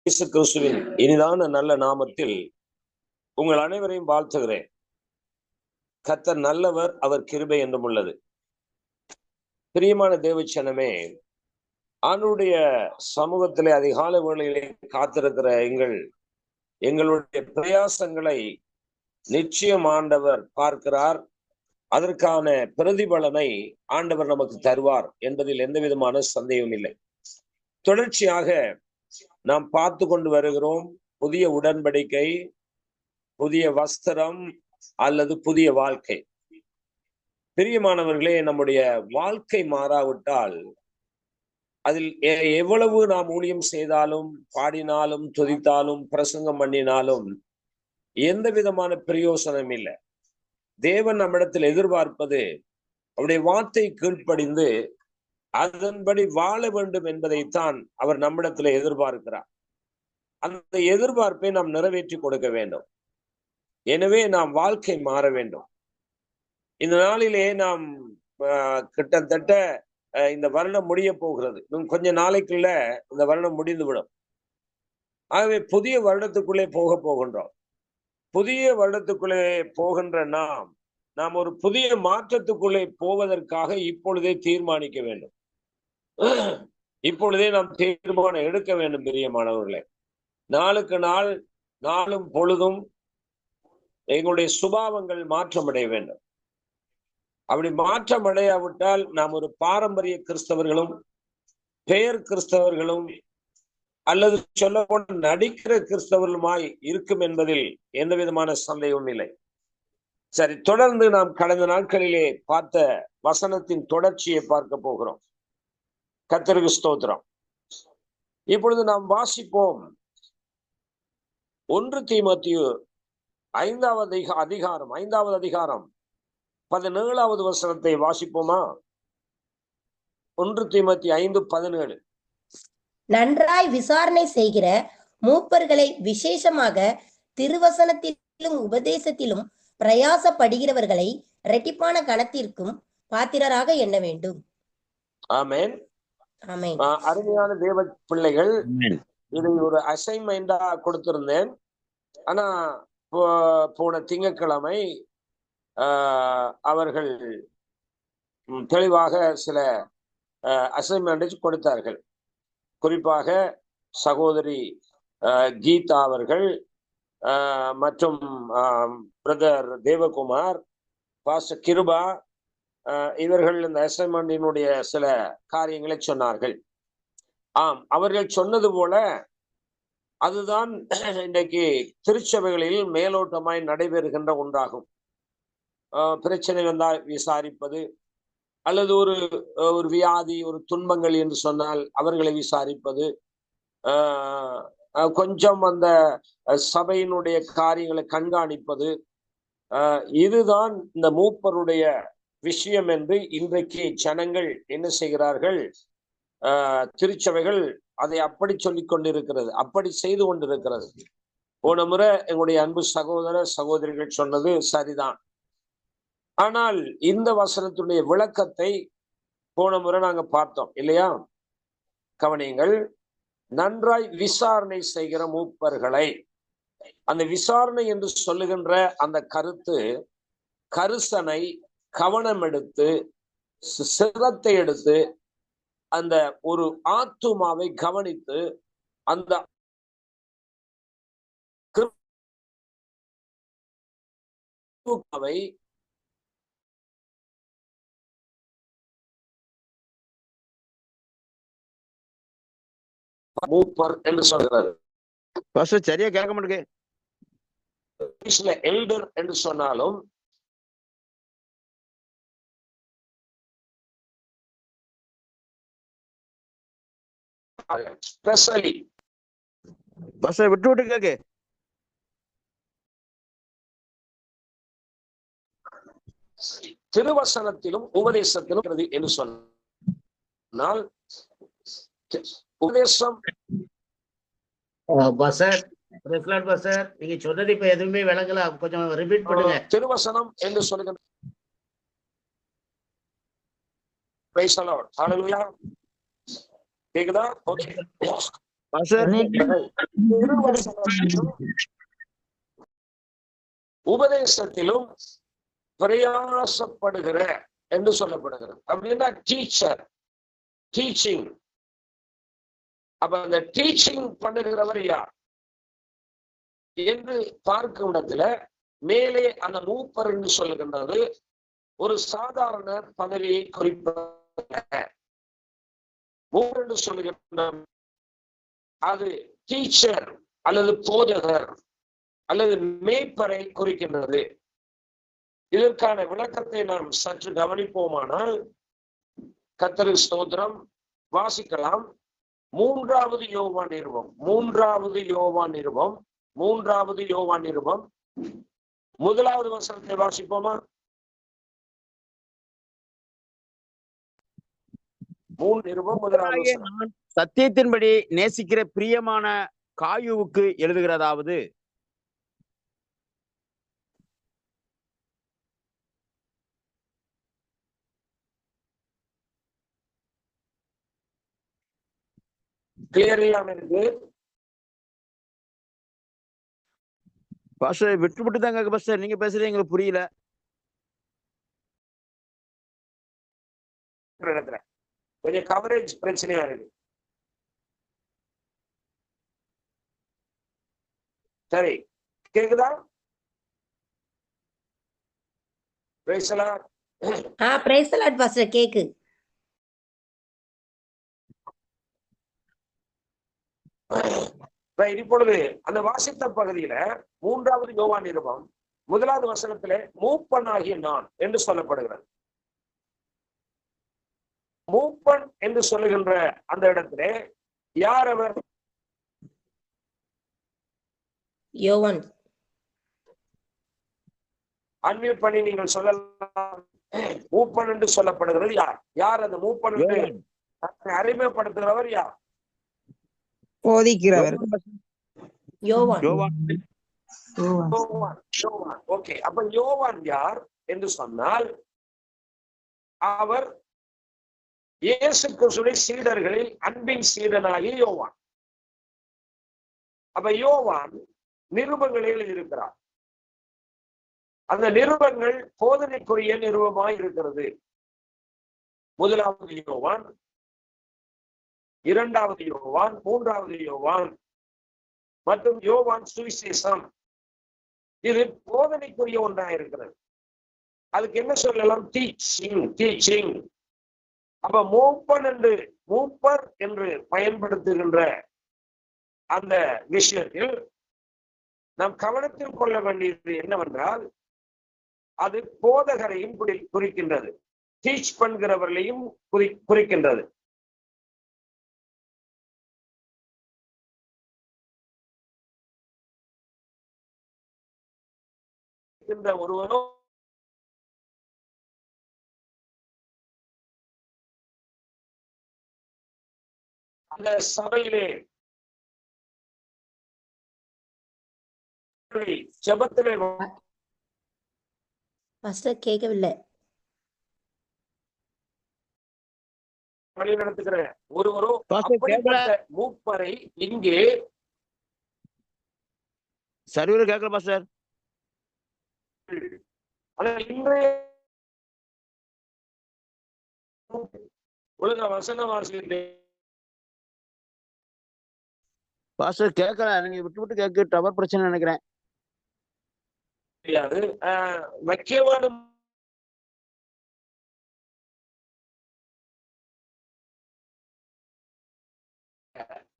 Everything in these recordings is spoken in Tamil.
இயேசு கிறிஸ்துவின் இனிதான நல்ல நாமத்தில் உங்கள் அனைவரையும் வாழ்த்துகிறேன். கர்த்தர் நல்லவர், அவர் கிருபை என்றும் உள்ளது. பிரியமான தேவச்சனமே, ஆண்டவருடைய சமூகத்திலே அதிகாலை வேளையிலே காத்திருக்கிற எங்களுடைய பிரயாசங்களை நிச்சயம் ஆண்டவர் பார்க்கிறார். அதற்கான பிரதிபலனை ஆண்டவர் நமக்கு தருவார் என்பதில் எந்த விதமான சந்தேகமும் இல்லை. தொடர்ச்சியாக நாம் பார்த்து கொண்டு வருகிறோம். புதிய உடன்படிக்கை, புதிய வஸ்திரம் அல்லது புதிய வாழ்க்கை. பிரியமானவர்களே, நம்முடைய வாழ்க்கை மாறாவிட்டால் அதில் எவ்வளவு நாம் ஊழியம் செய்தாலும், பாடினாலும், துதித்தாலும், பிரசங்கம் பண்ணினாலும் எந்த விதமான பிரயோசனம் இல்லை. தேவன் நம்மிடத்தில் எதிர்பார்ப்பது அவருடைய வார்த்தை கீழ்ப்படிந்து அதன்படி வாழ வேண்டும் என்பதைத்தான் அவர் நம்மிடத்தில் எதிர்பார்க்கிறார். அந்த எதிர்பார்ப்பை நாம் நிறைவேற்றி கொடுக்க வேண்டும். எனவே நாம் வாழ்க்கை மாற வேண்டும். இந்த நாளிலே நாம் கிட்டத்தட்ட இந்த வருடம் முடிய போகிறது. இன்னும் கொஞ்ச நாளைக்குள்ள இந்த வருடம் முடிந்துவிடும். ஆகவே புதிய வருடத்துக்குள்ளே போகின்றோம். புதிய வருடத்துக்குள்ளே போகின்ற நாம் ஒரு புதிய மாற்றத்துக்குள்ளே போவதற்காக இப்பொழுதே தீர்மானிக்க வேண்டும். இப்பொழுதே நாம் தீர்மானம் எடுக்க வேண்டும். பிரியமானவர்களே, நாளுக்கு நாள், நாளும் பொழுதும் எங்களுடைய சுபாவங்கள் மாற்றமடைய வேண்டும். அப்படி மாற்றம் அடையாவிட்டால் நாம் ஒரு பாரம்பரிய கிறிஸ்தவர்களும், பெயர் கிறிஸ்தவர்களும் அல்லது சொல்லப்போன நடிக்கிற கிறிஸ்தவர்களுமாய் இருக்கும் என்பதில் எந்த விதமான சந்தேகமும் இல்லை. சரி, தொடர்ந்து நாம் கடந்த நாட்களிலே பார்த்த வசனத்தின் தொடர்ச்சியை பார்க்க போகிறோம். கர்த்தருக்கு ஸ்தோத்திரம். இப்பொழுது நாம் வாசிப்போம் 1 தீமோத்தேயு 5வது அதிகாரம் 17வது வசனத்தை வாசிப்போமா? 1 தீமோத்தேயு 5:17. நன்றாய் விசாரணை செய்கிற மூப்பர்களை, விசேஷமாக திருவசனத்திலும் உபதேசத்திலும் பிரயாசப்படுகிறவர்களை இரட்டிப்பான கனத்திற்கும் பாத்திரராக எண்ண வேண்டும். ஆமென். ஆமென். அருமையான தேவ பிள்ளைகள், இதை ஒரு அசைன்மெண்டா கொடுத்திருந்தேன். ஆனா போன திங்கட்கிழமை அவர்கள் தெளிவாக சில அசைன்மெண்ட் கொடுத்தார்கள். குறிப்பாக சகோதரி கீதா அவர்கள் மற்றும் பிரதர் தேவகுமார், பாஸ்டர் கிருபா, இவர்கள் இந்த அசைன்மெண்டினுடைய சில காரியங்களை சொன்னார்கள். ஆம், அவர்கள் சொன்னது போல அதுதான் இன்றைக்கு திருச்சபைகளில் மேலோட்டமாய் நடைபெறுகின்ற ஒன்றாகும். பிரச்சனை வந்தால் விசாரிப்பது, அல்லது ஒரு வியாதி, ஒரு துன்பங்கள் என்று சொன்னால் அவர்களை விசாரிப்பது, கொஞ்சம் அந்த சபையினுடைய காரியங்களை கண்காணிப்பது, இதுதான் இந்த மூப்பருடைய விஷயம் என்று இன்றைக்கு ஜனங்கள் என்ன செய்கிறார்கள்? திருச்சபைகள் அதை அப்படி சொல்லிக் கொண்டிருக்கிறது, அப்படி செய்து கொண்டிருக்கிறது. போன முறை எங்களுடைய அன்பு சகோதர சகோதரிகள் சொன்னது சரிதான். ஆனால் இந்த வசனத்துடைய விளக்கத்தை போன முறை நாங்க பார்த்தோம் இல்லையா? கவனியுங்கள். நன்றாய் விசாரணை செய்கிற மூப்பர்களை, அந்த விசாரணை என்று சொல்லுகின்ற அந்த கருத்து கரிசனை, கவனம் எடுத்து, சிரத்தை எடுத்து, அந்த ஒரு ஆத்துமாவை கவனித்து அந்த மூப்பர் என்று சொல்கிறார். சரியா கேட்க மாட்டேங்க. எல்டர் என்று சொன்னாலும் ஸ்பெஷலி விட்டு விட்டு கேக்கு. திருவசனத்திலும் உபதேசத்திலும் என்று சொன்னால் உபதேசம் நீங்க சொன்னது இப்ப எதுவுமே விளங்கல, கொஞ்சம் ரிப்பீட் பண்ணுங்க. திருவசனம் என்று சொல்லுங்க. கேக்குதா? ஓகே. பாஸ்டர் திருவசனத்திலும் உபதேசத்திலும் பிரயாசப்படுகிற என்று சொல்லப்படுகிறது. அப்படின்னா டீச்சர், டீச்சிங். அப்ப அந்த டீச்சிங் பண்ணுகிறவர் யார் என்று பார்க்கும் இடத்துல மேலே அந்த மூப்பர் என்று சொல்லுகின்றது ஒரு சாதாரண பதவியை குறிப்ப மூப்பர் என்று சொல்லுகின்ற அது டீச்சர் அல்லது போதகர் அல்லது மேய்ப்பரை குறிக்கின்றது. இதற்கான விளக்கத்தை நாம் சற்று கவனிப்போமானால் கர்த்தருக்கு ஸ்தோத்திரம் வாசிக்கலாம். 3வது யோவான் நிருபம் 1வது வசனத்தை வாசிப்போமா? 3 நிருபம் 1வது வசனம். சத்தியத்தின்படி நேசிக்கிற பிரியமான காயுவுக்கு எழுதுகிறதாவது, கிளியர் இல்லாம இருக்கு. பாஸ்டர் விட்டு விட்டு தாங்க பாஸ்டர், நீங்க பேசுறது எங்களுக்கு புரியல. கொஞ்சம் கவரேஜ் பிரச்சனையா இருக்கு. சரி, கேக்குதா? Praise the lord. Praise the lord pastor, கேக்கு. இப்பொழுது அந்த வாசித்த பகுதியில 3வது யோவான் நிருபம் 1வது வசனத்திலே மூப்பனாகிய நான் என்று சொல்லப்படுகிறது. மூப்பன் என்று சொல்லுகின்ற அந்த இடத்திலே யார் அவர்? யோவான். அன்மியூட் பண்ணி நீங்கள் சொல்லலாம். மூப்பன் என்று சொல்லப்படுகிறது யார்? யார் அந்த மூப்பன் என்று அறிமுகப்படுத்துகிறவர் யார்? போதிக்கிறவர். யோவான். ஓகே, அப்ப யோவான் யார் என்று சொன்னால் அவர் இயேசு கிறிஸ்துவின் சீடர்களில் அன்பின் சீடனாகிய யோவான். அப்ப யோவான் நிருபங்களில் இருக்கிறார். அந்த நிருபங்கள் போதனைக்குரிய நிருபமாய் இருக்கிறது. 1வது யோவான், 2வது யோவான், 3வது யோவான் மற்றும் யோவான் சுவிசேஷம், இது போதனைக்குரிய ஒன்றாக இருக்கிறது. அதுக்கு என்ன சொல்லலாம்? டீச்சிங். அப்ப மூப்பர் என்று பயன்படுத்துகின்ற அந்த விஷயத்தில் நாம் கவனத்தில் கொள்ள வேண்டியது என்னவென்றால் அது போதகரையும் குறிக்கின்றது, டீச் பண்ணுகிறவர்களையும் குறிக்கின்றது. ஒருவனோ அந்த சபையிலே ஜெபத்திலே பாஸ்டர் கேட்கவில்லை. வழி நடத்துகிற ஒருவரோ மூப்பரை இங்கே சரிவர கேட்கல பாஸ்டர். இன்றைய ஒழுங்கா வசனம் வாசிக்கிறேன் பாஸ்டர் கேட்கல, நீங்க விட்டு விட்டு கேட்க டவர் பிரச்சனை நினைக்கிறேன். வைக்கவானும்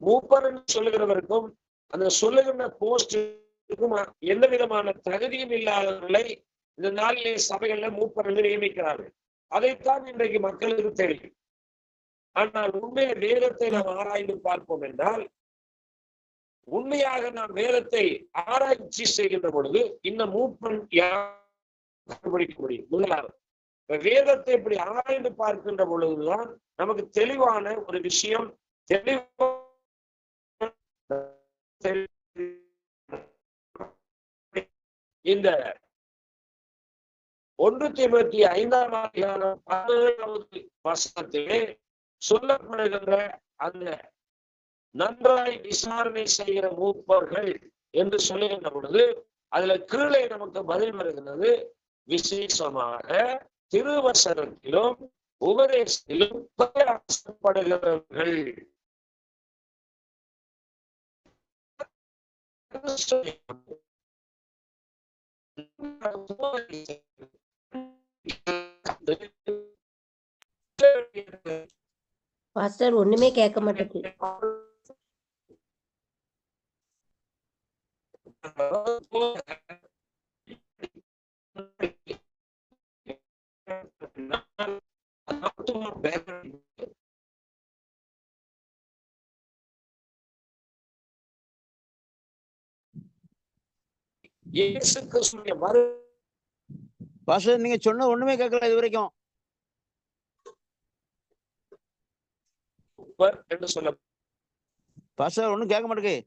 மூப்பர்னு சொல்லுகிறவருக்கும் அந்த சொல்லுகின்ற போஸ்டுக்கும் எந்த விதமான தகுதியும் இல்லாதவர்களை இந்த நாளிலே சபைகள்ல மூப்பர்கள் நியமிக்கிறார்கள். அதைத்தான் இன்றைக்கு மக்களுக்கு தெரியும். ஆனால் உண்மையை வேதத்தை நாம் ஆராய்ந்து பார்ப்போம் என்றால், உண்மையாக நாம் வேதத்தை ஆராய்ச்சி செய்கின்ற பொழுது இந்த மூப்பன் கண்டுபிடிக்க முடியும். முதலாவது வேதத்தை இப்படி ஆராய்ந்து பார்க்கின்ற பொழுதுதான் நமக்கு தெளிவான ஒரு விஷயம் இந்த 1 தீமோத்தேயு 5ஆம் அதிகாரம் 17வது வசனத்திலே சொல்லப்படுகின்ற அந்த நன்றாய் விசாரணை செய்கிற மூப்பர்கள் என்று சொல்லுகின்ற பொழுது அதுல கீழே நமக்கு பதில் வருகிறது. விசேஷமாக திருவசனத்திலும் உபதேசத்திலும் பிரயாசப்படுகிறவர்கள். பாஸ்டர் ஒண்ணுமே கேட்க மாட்டேங்குது. இயேசு கிறிஸ்துவின் வரு பாஸ்டர் நீங்க சொன்ன ஒண்ணுமே கேட்கல இது வரைக்கும். என்று சொல்ல பாஸ்டர் ஒண்ணும் கேட்க மாட்டேங்குது.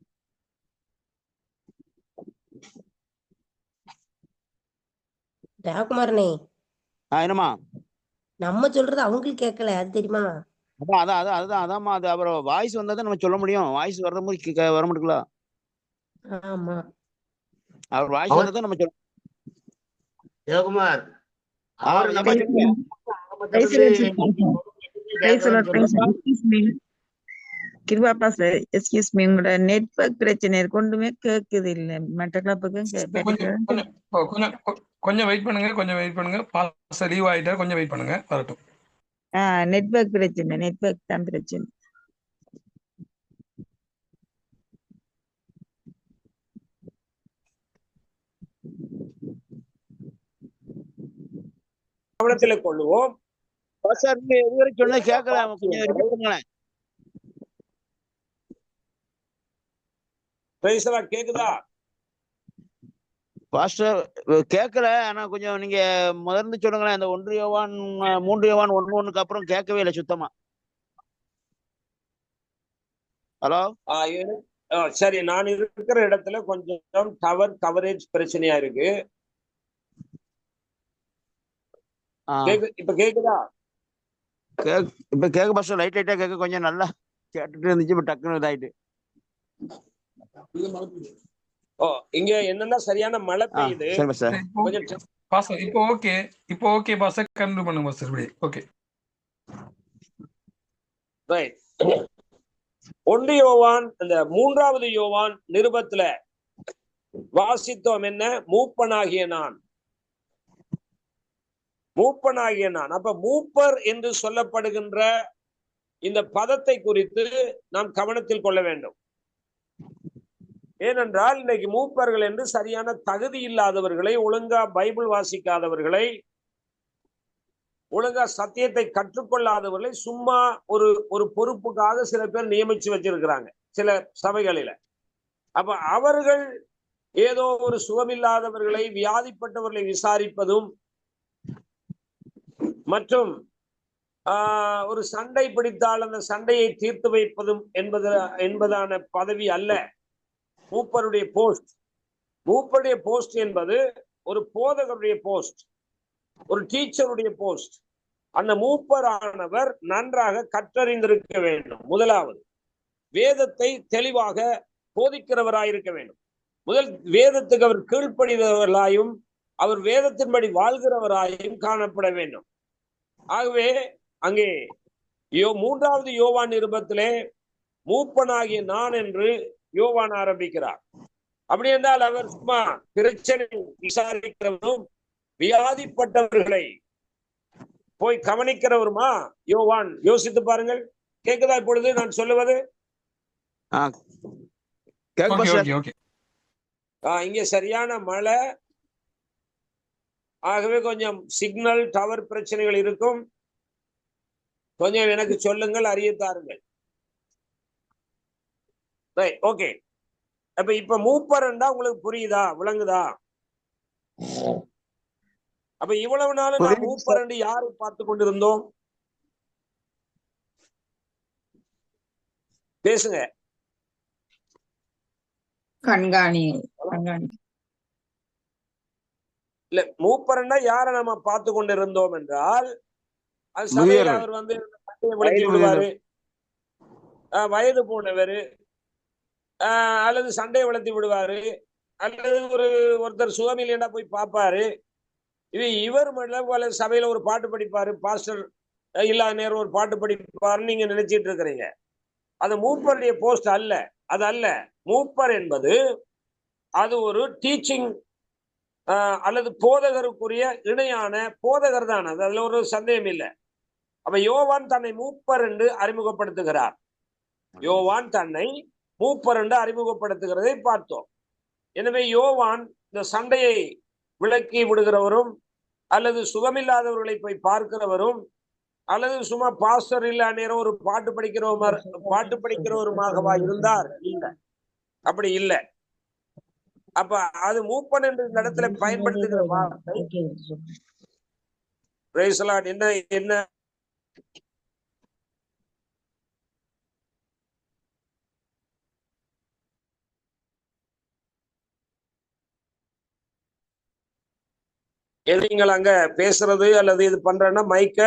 ராகுமாரனே, என்னமா நம்ம சொல்றது அவங்களுக்கு கேட்கல, அது தெரியுமா? அதான்மா அது அப்புறம் வாய்ஸ் வந்தா நம்ம சொல்ல முடியும். வாய்ஸ் வர்ற போது வர மாட்டேங்களா? ஆமா, அவர் வாய்ஸ் வந்தா நம்ம சொல்ல. யோகுமார் கிருபா பாஸ்டர், எக்ஸ்கியூஸ் மீ, உங்களோட நெட்வொர்க் பிரச்சனை கொண்டுமே கேக்குது இல்ல. மற்ற கிளப்புக்கும் கொஞ்சம் வெயிட் பண்ணுங்க. பாஸ்டர் லீவ் ஆயிட்டா கொஞ்சம் வெயிட் பண்ணுங்க, வரட்டும். நெட்வொர்க் பிரச்சனை, நெட்வொர்க் தான் பிரச்சனை. கவனத்தில் கொள்ளுவோம். பாஸ்டர் நீங்க இதுவரை சொன்ன கேட்கல, கொஞ்சம் ரிப்பீட் பண்ணுங்களேன். கேக்குதா பாஸ்டர்? கேட்கல, ஆனா கொஞ்சம் நீங்க முதல்ல சொல்லுங்களேன். அந்த 1 யோவான் 3 யோவான் 1:1 அப்புறம் கேட்கவே இல்லை சுத்தமா. ஹலோ, சரி, நான் இருக்கிற இடத்துல கொஞ்சம் டவர் கவரேஜ் பிரச்சனையா இருக்கு. இப்ப கேக்குதா? இப்ப கேட்க பாஸ்டர், லைட்டா கேட்க, கொஞ்சம் நல்லா கேட்டுட்டு இருந்துச்சு, இப்ப டக்குன்னு இதாயிட்டு. இங்க என்னன்னா சரியான மழை பெய்யுது. இப்போ ஓகே பாஸ்டர், கண்டினியூ பண்ணுங்க பாஸ்டர். Okay, right. 1 யோவான் அந்த 3வது யோவான் நிருபத்துல வாசித்தோம் என்ன? மூப்பனாகிய நான். அப்ப மூப்பர் என்று சொல்லப்படுகின்ற இந்த பதத்தை குறித்து நாம் கவனத்தில் கொள்ள வேண்டும். ஏனென்றால் இன்னைக்கு மூப்பர்கள் என்று சரியான தகுதி இல்லாதவர்களை, ஒழுங்கா பைபிள் வாசிக்காதவர்களை, ஒழுங்கா சத்தியத்தை கற்றுக்கொள்ளாதவர்களை சும்மா ஒரு பொறுப்புக்காக சில பேர் நியமிச்சு வச்சிருக்கிறாங்க சில சபைகளில. அப்ப அவர்கள் ஏதோ ஒரு சுகமில்லாதவர்களை, வியாதிப்பட்டவர்களை விசாரிப்பதும் மற்றும் ஒரு சண்டை பிடித்தால் அந்த சண்டையை தீர்த்து வைப்பதும் என்பதான பதவி அல்ல மூப்பருடைய போஸ்ட். மூப்பருடைய போஸ்ட் என்பது ஒரு போதகருடைய போஸ்ட், ஒரு டீச்சருடைய போஸ்ட். அந்த மூப்பரானவர் நன்றாக கற்றறிந்திருக்க வேண்டும். முதலாவது, வேதத்தை தெளிவாக போதிக்கிறவராயிருக்க வேண்டும். முதல், வேதத்துக்கு அவர் கீழ்ப்படிந்தவர்களாயும் அவர் வேதத்தின்படி வாழ்கிறவராயும் காணப்பட வேண்டும். ஆகவே அங்கே 3வது யோவான் நிருபத்திலே மூப்பனாகிய நான் என்று யோவான் ஆரம்பிக்கிறார். அப்படி என்றால் அவர் சும்மா பிரச்சனை விசாரிக்கிறவரும் வியாதிப்பட்டவர்களை போய் கவனிக்கிறவருமா யோவான்? யோசித்து பாருங்கள். கேக்குதா இப்பொழுது நான் சொல்லுவது? இங்க சரியான மழை, ஆகவே கொஞ்சம் சிக்னல் டவர் பிரச்சனைகள் இருக்கும். கொஞ்சம் எனக்கு சொல்லுங்கள், அறியத்தாருங்கள். ஓகே, அப்ப இப்ப மூப்பரண்டா உங்களுக்கு புரியுதா, விளங்குதா? அப்ப இவ்வளவு நாளும் நான் மூப்பரண்டு யாரை பார்த்து கொண்டிருந்தோம்? பேசுங்க. கண்காணி. இல்ல, மூப்பரண்டா யாரை நம்ம பார்த்து கொண்டிருந்தோம் என்றால், அது சபையில் அவர் வந்து விளக்கி விடுவாரு. வயது போனவர், அல்லது சண்டையை வளர்த்தி விடுவாரு, அல்லது ஒருத்தர் சுகமில்லைன்னா போய் பார்ப்பாரு. இவர் போல சபையில ஒரு பாட்டு படிப்பாரு, பாஸ்டர் இல்லாத நேரம் ஒரு பாட்டு படிப்பாருன்னு நீங்க நினைச்சிட்டு இருக்கிறீங்க. அது மூப்பருடைய போஸ்ட் அல்ல. அது அல்ல. மூப்பர் என்பது அது ஒரு டீச்சிங் அல்லது போதகருக்குரிய இணையான போதகர் தான். அது அதுல ஒரு சந்தேகம் இல்லை. அப்ப யோவான் தன்னை மூப்பர் என்று அறிமுகப்படுத்துகிறார். யோவான் தன்னை மூப்பர் என்று அறிமுகப்படுத்துகிறதை பார்த்தோம். எனவே யோவான் இந்த சண்டையை விளக்கி விடுகிறவரும், அல்லது சுகமில்லாதவர்களை போய் பார்க்கிறவரும், அல்லது சும்மா பாஸ்டர் இல்லா நேரம் ஒரு பாட்டு படிக்கிறவருமாகவா இருந்தார்? இல்ல, அப்படி இல்லை. அப்ப அது மூப்பன் என்று இந்த இடத்துல பயன்படுத்துகிற வார்த்தை என்ன என்ன நீங்கள் அங்க பேசுறது அல்லது இது பண்றேன்னா மைக்க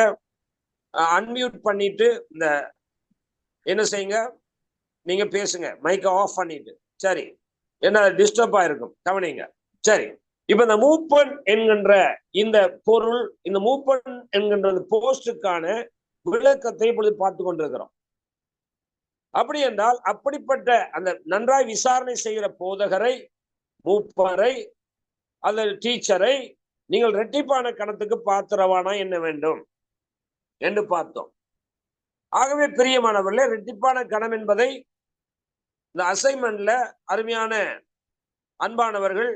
அன்மியூட் பண்ணிட்டு இந்த என்ன செய்யுங்க, நீங்க பேசுங்க, மைக்க ஆஃப் பண்ணிட்டு. சரி, என்ன டிஸ்டர்ப் ஆயிருக்கும், கவனிங்க. சரி, இப்ப இந்த மூப்பன் என்கின்ற இந்த பொருள், இந்த மூப்பன் என்கின்ற போஸ்டுக்கான விளக்கத்தை இப்பொழுது பார்த்து கொண்டிருக்கிறோம். அப்படி என்றால் அப்படிப்பட்ட அந்த நன்றாய் விசாரணை செய்கிற போதகரை, மூப்பரை அல்லது டீச்சரை நீங்கள் இரட்டிப்பான கணத்துக்கு பாத்திரவானா என்ன வேண்டும் என்று பார்த்தோம். ஆகவே பிரியமானவர்களே, இரட்டிப்பான கணம் என்பதை இந்த அசைன்மெண்ட்ல அருமையான அன்பானவர்கள்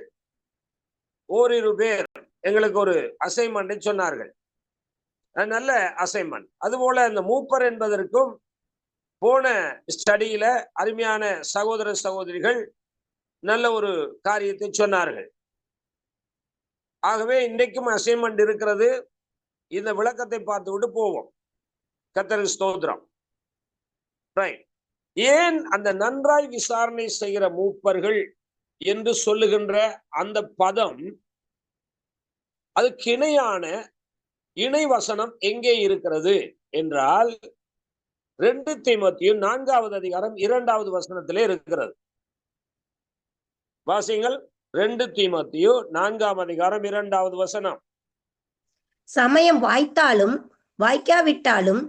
ஓரிரு பேர் எங்களுக்கு ஒரு அசைன்மெண்டை சொன்னார்கள். நல்ல அசைன்மெண்ட். அதுபோல இந்த மூப்பர் என்பதற்கும் போன ஸ்டடியில அருமையான சகோதர சகோதரிகள் நல்ல ஒரு காரியத்தை சொன்னார்கள். ஆகவே இன்றைக்கும் அசைன்மெண்ட் இருக்கிறது. இந்த விளக்கத்தை பார்த்து விட்டு போவோம். கர்த்தருக்கு ஸ்தோத்திரம். ரைட். ஏன் அந்த நன்றாய் விசாரணை செய்கிற மூப்பர்கள் என்று சொல்லுகின்ற அந்த பதம், அதுக்கு இணையான இணை வசனம் எங்கே இருக்கிறது என்றால் 2 தீமோத்தேயு 4வது அதிகாரம் 2வது வசனத்திலே இருக்கிறது. வாசிங்கள். 2 தீமோத்தேயு 4ஆம் அதிகாரம் 2வது வசனம். சமயம் வாய்த்தாலும் வாய்க்காவிட்டாலும்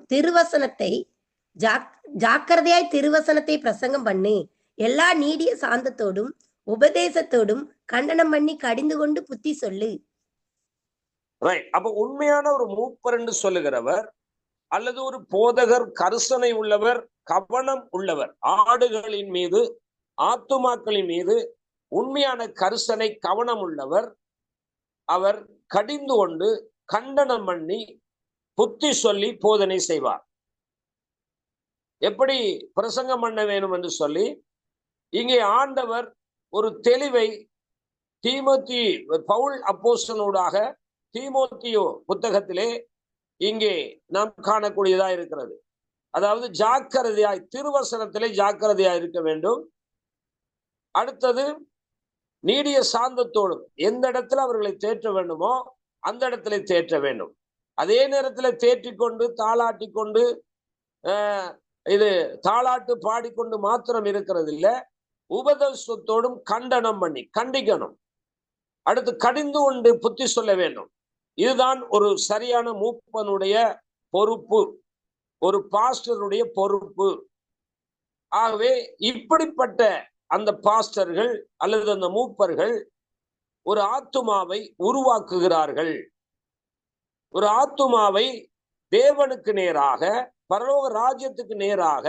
ஜாக்கிரதையாய் திருவசனத்தை பிரசங்கம் பண்ணு. எல்லா நீடிய சாந்தத்தோடும் உபதேசத்தோடும் கண்டனம் பண்ணி கடிந்து கொண்டு புத்தி சொல்லு. ரைட். அப்ப உண்மையான ஒரு மூப்பர் என்று சொல்லுகிறவர் அல்லது ஒரு போதகர் கரிசனை உள்ளவர், கவனம் உள்ளவர், ஆடுகளின் மீது, ஆத்துமாக்களின் மீது உண்மையான கரிசனை கவனம் உள்ளவர். அவர் கடிந்து கொண்டு கண்டனம் பண்ணி புத்தி சொல்லி போதனை செய்வார். எப்படி பிரசங்கம் பண்ண வேணும் என்று சொல்லி இங்கே ஆண்டவர் ஒரு தெளிவை பவுல் அப்போஸ்தலனூடாக தீமோத்தேயு புத்தகத்திலே இங்கே நாம் காணக்கூடியதா இருக்கிறது. அதாவது ஜாக்கிரதையாய், திருவசனத்திலே ஜாக்கிரதையாய் இருக்க வேண்டும். அடுத்தது நீடிய சாந்தத்தோடும், எந்த இடத்துல அவர்களை தேற்ற வேண்டுமோ அந்த இடத்துல தேற்ற வேண்டும். அதே நேரத்தில் தேற்றிக்கொண்டு தாளாட்டி கொண்டு இது தாளாட்டு பாடிக்கொண்டு மாத்திரம் இருக்கிறது இல்லை, உபதேசத்தோடும் கண்டனம் பண்ணி கண்டிக்கணும். அடுத்து கடிந்து கொண்டு புத்தி சொல்ல வேண்டும். இதுதான் ஒரு சரியான மூப்பனுடைய பொறுப்பு, ஒரு பாஸ்டருடைய பொறுப்பு. ஆகவே இப்படிப்பட்ட அந்த பாஸ்டர்கள் அல்லது அந்த மூப்பர்கள் ஒரு ஆத்துமாவை உருவாக்குகிறார்கள். ஒரு ஆத்துமாவை தேவனுக்கு நேராக, பரலோக ராஜ்யத்துக்கு நேராக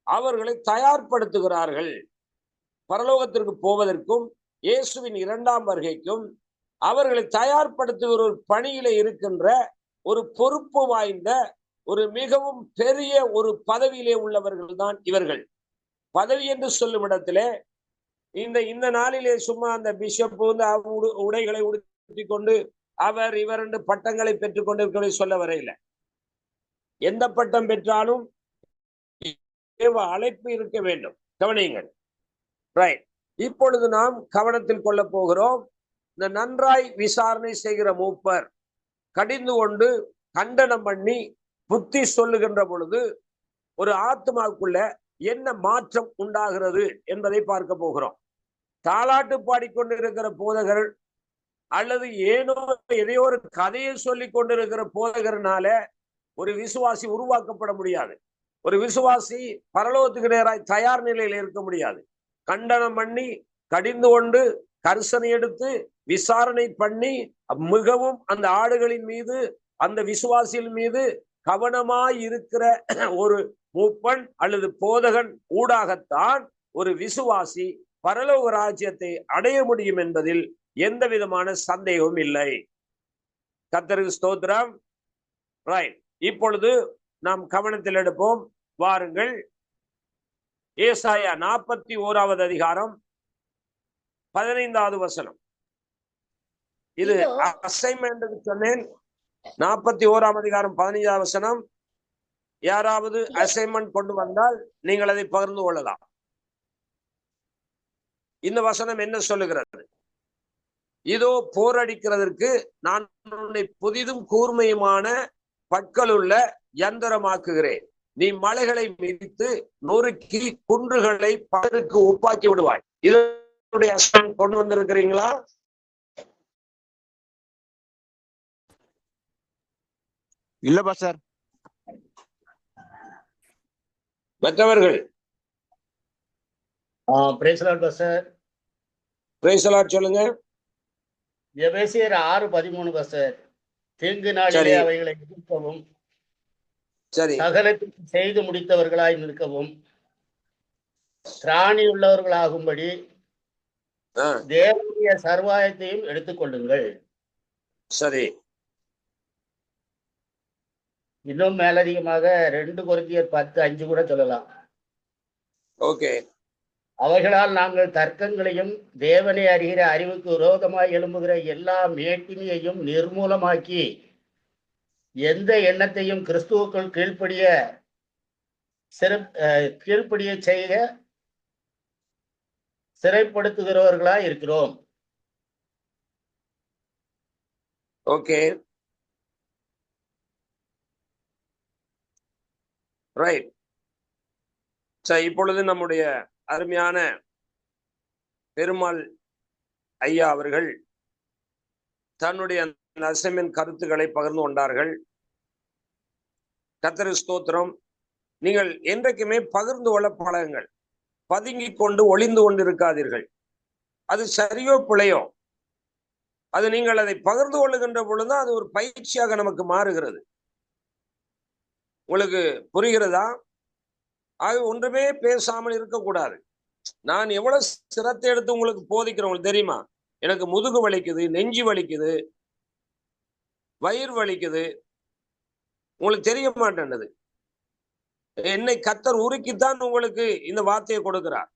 அவர்களை தயார்படுத்துகிறார்கள். பரலோகத்திற்கு போவதற்கும் இயேசுவின் 2ஆம் வருகைக்கும் அவர்களை தயார்படுத்துகிற ஒரு பணியில இருக்கின்ற ஒரு பொறுப்பு வாய்ந்த ஒரு மிகவும் பெரிய ஒரு பதவியிலே உள்ளவர்கள் தான் இவர்கள். பதவி என்று சொல்லும் இடத்திலே இந்த நாளிலே சும்மா அந்த பிஷப் உடைகளை உடுத்தி கொண்டு அவர் இவர் என்று பட்டங்களை பெற்றுக் கொண்டிருக்கிறதை சொல்ல வரையில. எந்த பட்டம் பெற்றாலும் அழைப்பு இருக்க வேண்டும். கவனியுங்கள். ரைட். இப்பொழுது நாம் கவனத்தில் கொள்ள போகிறோம். இந்த நன்றாய் விசாரணை செய்கிற மூப்பர் கடிந்து கொண்டு கண்டனம் பண்ணி புத்தி சொல்லுகின்ற பொழுது ஒரு ஆத்மாவுக்குள்ள என்ன மாற்றம் உண்டாகிறது என்பதை பார்க்க போகிறோம். தாலாட்டு பாடிக்கொண்டிருக்கிற போதகர் அல்லது எதையோ ஒரு கதையை சொல்லிக் கொண்டிருக்கிற போதகர்னால ஒரு விசுவாசி உருவாக்கப்பட முடியாது. ஒரு விசுவாசி பரலோகத்துக்கு நேராய் தயார் நிலையில் இருக்க முடியாது. கண்டனம் பண்ணி, கடிந்து கொண்டு, கரிசனை எடுத்து, விசாரணை பண்ணி, மிகவும் அந்த ஆடுகளின் மீது, அந்த விசுவாசியின் மீது கவனமாய் இருக்கிற ஒரு மூப்பன் அல்லது போதகன் ஊடாகத்தான் ஒரு விசுவாசி பரலோக ராஜ்யத்தை அடைய முடியும் என்பதில் எந்த விதமான சந்தேகமும் இல்லை. கர்த்தருக்கு ஸ்தோத்திரம். ரைட், இப்பொழுது நாம் கவனத்தில் எடுப்போம். வாருங்கள், ஏசாயா 41வது அதிகாரம் 15வது வசனம். இது அசைன்மெண்ட் சொன்னேன். 41ஆம் அதிகாரம் 15வது வசனம். யாராவது அசைன்மெண்ட் கொண்டு வந்தால் நீங்கள் அதை பகிர்ந்து கொள்ளலாம். இந்த வசனம் என்ன சொல்லுகிறது? இதோ போரடிக்கிறதற்கு நான் உன்னை புதிதும் கூர்மையுமான பற்களுள்ள யந்திரமாக்குகிறேன். நீ மலைகளை மிதித்து நொறுக்கி குன்றுகளை பலருக்கு ஒப்பாக்கி விடுவாய். இதனுடைய அசைன்மெண்ட் கொண்டு வந்திருக்கிறீங்களா? இல்ல பாஸ்டர். மற்றவர்கள் price the lord pastor. Price the Lord சொல்லுங்க. எபேசியர் 6:13 பாஸ்டர். தீங்கு நாளிலே அவைகளை எதிர்க்கவும், சரி, சகலத்தையும் செய்து முடித்தவர்களாய் நிற்கவும், திராணி உள்ளவர்களாகும்படி தேவனுடைய சர்வாயத்தையும் எடுத்துக்கொள்ளுங்கள். சரி, இன்னும் மேலதிகமாக 2 கொரிந்தியர் 10:5 கூட சொல்லலாம். ஓகே. அவைகளால் நாங்கள் தர்க்கங்களையும் தேவனை அறிகிற அறிவுக்கு விரோதமாய் எழும்புகிற எல்லா மேட்டிமையையும் நிர்மூலமாக்கி எந்த எண்ணத்தையும் கிறிஸ்துவுக்குள் கீழ்ப்படிய செய்ய சிறைப்படுத்துகிறவர்களாய் இருக்கிறோம். Okay, right. சரி, இப்பொழுது நம்முடைய அருமையான பெருமாள் ஐயா அவர்கள் தன்னுடைய அசைன்மென்ட் கருத்துக்களை பகிர்ந்து கொண்டார்கள். கர்த்தருக்கு ஸ்தோத்திரம். நீங்கள் என்றைக்குமே பகிர்ந்து கொள்ள பழகுங்கள். பதுங்கி கொண்டு ஒளிந்து கொண்டு இருக்காதீர்கள். அது சரியோ பிழையோ, அது நீங்கள் அதை பகிர்ந்து கொள்ளுகின்ற பொழுது அது ஒரு பயிற்சியாக நமக்கு மாறுகிறது. உங்களுக்கு புரிகிறதா? ஆக ஒன்றுமே பேசாமல் இருக்கக்கூடாது. நான் எவ்வளவு சிரத்தை எடுத்து உங்களுக்கு போதிக்கிறேன் உங்களுக்கு தெரியுமா? எனக்கு முதுகு வலிக்குது, நெஞ்சு வலிக்குது, வயிறு வலிக்குது, உங்களுக்கு தெரிய மாட்டேன்றது. என்னை கர்த்தர் உருக்கித்தான் உங்களுக்கு இந்த வார்த்தையை கொடுக்கிறார்.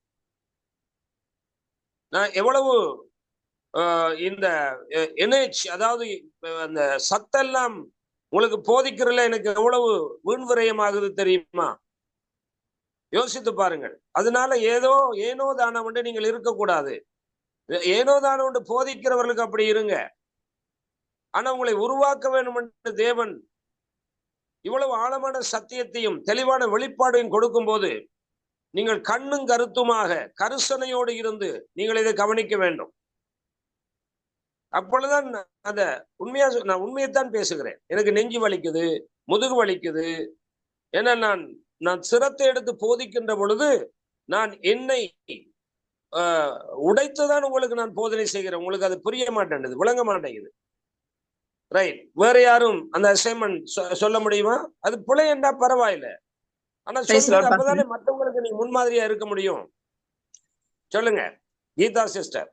நான் எவ்வளவு இந்த எனர்ஜி, அதாவது அந்த சத்தெல்லாம் உங்களுக்கு போதிக்கிறதுல எனக்கு எவ்வளவு வீண்விரயமாகுது தெரியுமா? யோசித்து பாருங்கள். அதனால ஏனோ தானம் வந்து நீங்கள் இருக்கக்கூடாது. ஏனோ தானம் வந்து போதிக்கிறவர்களுக்கு அப்படி இருங்க. ஆனா உங்களை உருவாக்க வேண்டும் என்று தேவன் இவ்வளவு ஆழமான சத்தியத்தையும் தெளிவான வெளிப்பாடையும் கொடுக்கும் போது நீங்கள் கண்ணும் கருத்துமாக கரிசனையோடு இருந்து நீங்கள் இதை கவனிக்க வேண்டும். அப்பொழுதுதான் அந்த நான் உண்மையைத்தான் பேசுகிறேன். எனக்கு நெஞ்சு வலிக்குது, முதுகு வலிக்குது. ஏன்னா நான் சிரத்தை எடுத்து போதிக்கின்ற பொழுது நான் என்னை உடைத்துதான் உங்களுக்கு நான் போதனை செய்கிறேன். உங்களுக்கு அது புரிய மாட்டேங்குது, விளங்க மாட்டேங்குது. ரைட். வேற யாரும் அந்த அசைன்மெண்ட் சொல்ல முடியுமா? அது பிழை என்றா பரவாயில்ல, ஆனா சொல்லுங்க. அப்பதானே மற்றவங்களுக்கு நீங்க முன்மாதிரியா இருக்க முடியும். சொல்லுங்க கீதா சிஸ்டர்.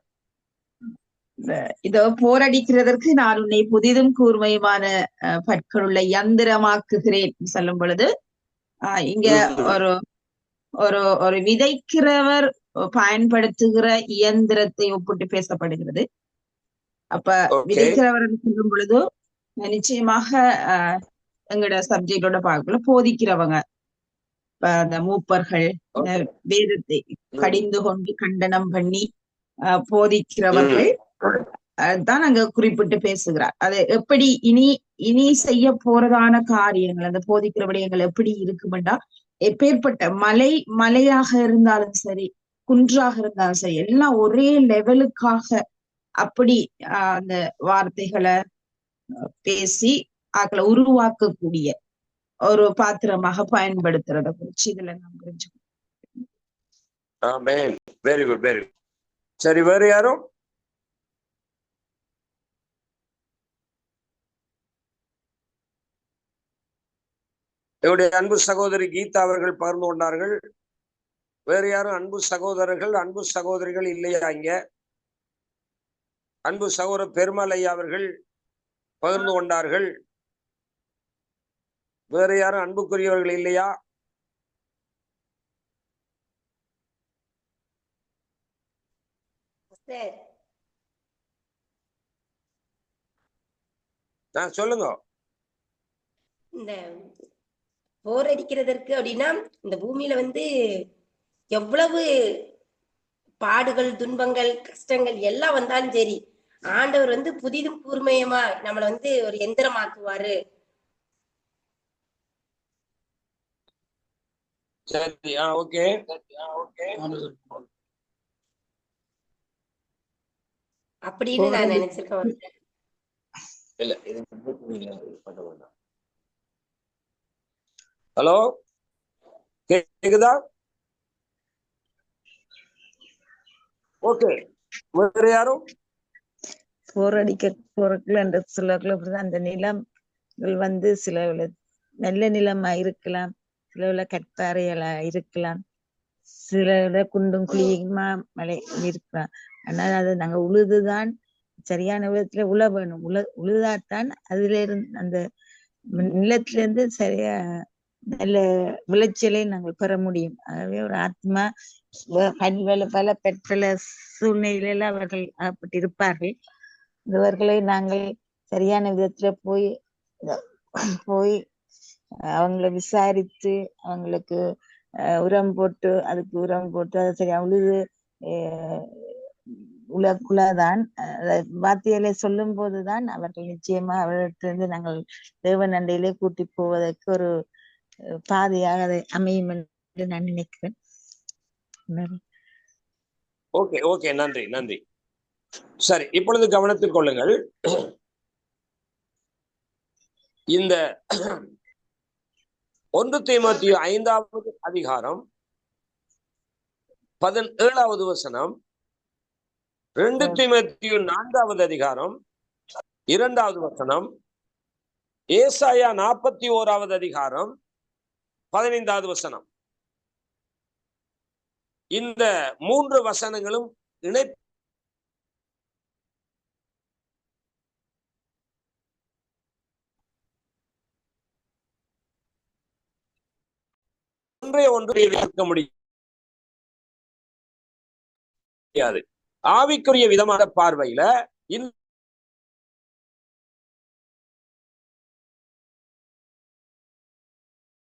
இதோ போரடிக்கிறதற்கு நான் உன்னை புதிதும் கூர்மையுமான பற்களுள்ள யந்திரமாக்குகிறேன் சொல்லும் பொழுது இங்க ஒரு விதைக்கிறவர் பயன்படுத்துகிற இயந்திரத்தை ஒப்பிட்டு பேசப்படுகிறது. அப்ப விதைக்கிறவர் சொல்லும் பொழுது நிச்சயமாக எங்களோட சப்ஜெக்டோட பார்க்கல போதிக்கிறவங்க, அந்த மூப்பர்கள், வேதத்தை கடிந்து கொண்டு கண்டனம் பண்ணி போதிக்கிறவர்கள் தான் அங்க குறிப்பிட்டு பேசுகிறார். அது எப்படி இனி செய்ய போறதான காரியங்கள், அந்த போதிக்கிற விடயங்கள் எப்படி இருக்குமெண்டா எப்பேற்பட்ட மலையாக இருந்தாலும் சரி, குன்றாக இருந்தாலும் சரி, எல்லாம் ஒரே லெவலுக்காக அப்படி அந்த வார்த்தைகளை பேசி ஆக்களை உருவாக்கக்கூடிய ஒரு பாத்திரமாக பயன்படுத்துறத குறிச்சு இதுல நான் புரிஞ்சுக்கணும். Very good, very good. சரி, வேற யாரும்? என்னுடைய அன்பு சகோதரி கீதா அவர்கள் பகிர்ந்து கொண்டார்கள். வேறு யாரும் அன்பு சகோதரர்கள், அன்பு சகோதரிகள் இல்லையா? இங்க அன்பு சகோதரர் பெருமாள் ஐயா அவர்கள் பகிர்ந்து கொண்டார்கள். வேறு யாரும் அன்புக்குரியவர்கள் இல்லையா? சொல்லுங்க. இந்த போர் அடிக்கிறதற்கு அப்படின்னா இந்த பூமியில எவ்வளவு பாடுகள், துன்பங்கள், கஷ்டங்கள் எல்லாம் வந்தாலும் சரி, ஆண்டவர் புதிதும் கூர்மையுமா நம்மள ஒரு எந்திரமாக்குவாரு. சரி, ஓகே. அப்படின்னு நான் நினைச்சிருக்கேன். இல்ல, ஹலோ, கேக்குதா? ஓகே, வேற யாரும்? போரடிக்க என்ற சொல்ல அந்த நிலங்கள் சில நல்ல நிலமா இருக்கலாம், சில கற்பாறைகளா இருக்கலாம், சில குண்டும் குழியுமா மலை இருக்கலாம். ஆனால் அதை நாங்க உழுதுதான் சரியான விதத்துல உழ வேணும். உழுதாத்தான் அதுல இருந்து அந்த நிலத்திலிருந்து சரியா நல்ல விளைச்சலை நாங்கள் பெற முடியும். ஆகவே ஒரு ஆத்மா பல பெற்ற சூழ்நிலையில அவர்கள் அகப்பட்டிருப்பார்கள். இவர்களை நாங்கள் சரியான விதத்துல போய் அவங்களை விசாரித்து அவங்களுக்கு உரம் போட்டு அதை சரியா உழுது உலதான் வார்த்தைகளை சொல்லும் போதுதான் அவர்கள் நிச்சயமா அவர்களிடத்திலிருந்து நாங்கள் தேவ நண்டையிலே கூட்டி போவதற்கு ஒரு பாதையாக அதை அமையும் என்று நான் நினைக்கிறேன். ஓகே, ஓகே, நன்றி, நன்றி. சரி, இப்பொழுது கவனத்தில் கொள்ளுங்கள். இந்த 1 தீமோத்தேயு 5வது அதிகாரம் 17வது வசனம், 2 தீமோத்தேயு 4வது அதிகாரம் 2வது வசனம், ஏசாயா 41வது அதிகாரம் 15வது வசனம், இந்த 3 வசனங்களும் ஒன்றே இருக்க முடியாது. ஆவிக்குரிய விதமான பார்வையில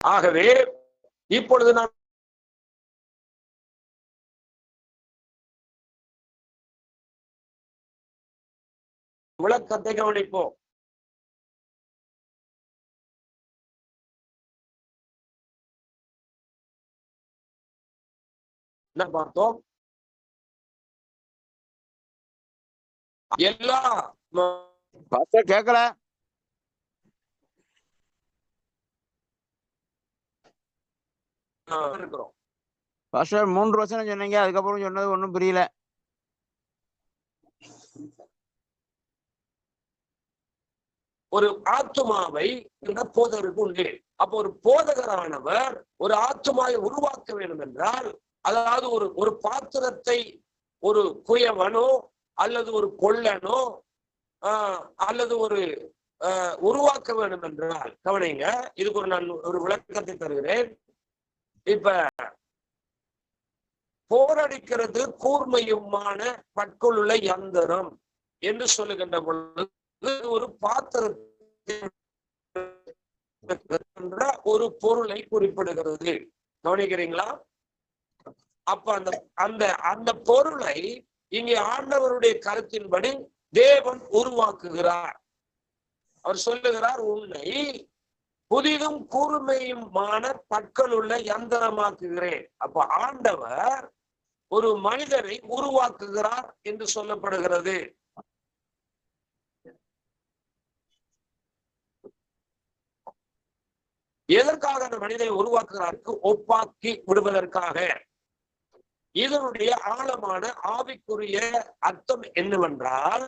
ஆகவே இப்பொழுது நான் விளக்கத்தை கவனிப்போம். என்ன பார்த்தோம்? எல்லா கேட்கல. இருக்கிறோம். 3 வசனம் சொன்னீங்க, அதுக்கப்புறம் சொன்னது ஒண்ணும் புரியல. ஒரு ஆத்துமாவை போதகருக்கு உண்டு. அப்போ ஒரு போதகரானவர் ஒரு ஆத்துமாவை உருவாக்க வேண்டும் என்றால், அதாவது ஒரு பாத்திரத்தை ஒரு குயவனோ அல்லது ஒரு கொள்ளனோ அல்லது ஒரு உருவாக்க வேண்டும் என்றால், கவனிங்க, இதுக்கு நான் ஒரு விளக்கத்தை தருகிறேன். இப்ப போரடிக்கிறது கூர்மையுமான பற்களுள்ள யந்திரம் என்று சொல்லுகின்ற பொழுது ஒரு பாத்திரத்தை ஒரு பொருளை குறிப்பிடுகிறது. கவனிக்கிறீங்களா? அப்ப அந்த பொருளை இங்கே ஆண்டவருடைய கருத்தின்படி தேவன் உருவாக்குகிறார். அவர் சொல்லுகிறார், உன்னை புதிதும் கூர்மையுமான பற்கள் உள்ள யந்திரமாக்குகிறேன். அப்ப ஆண்டவர் ஒரு மனிதரை உருவாக்குகிறார் என்று சொல்லப்படுகிறது. எதற்காக அந்த மனிதனை உருவாக்குகிறாருக்கு? ஒப்பாக்கி விடுவதற்காக. இதனுடைய ஆழமான ஆவிக்குரிய அர்த்தம் என்னவென்றால்,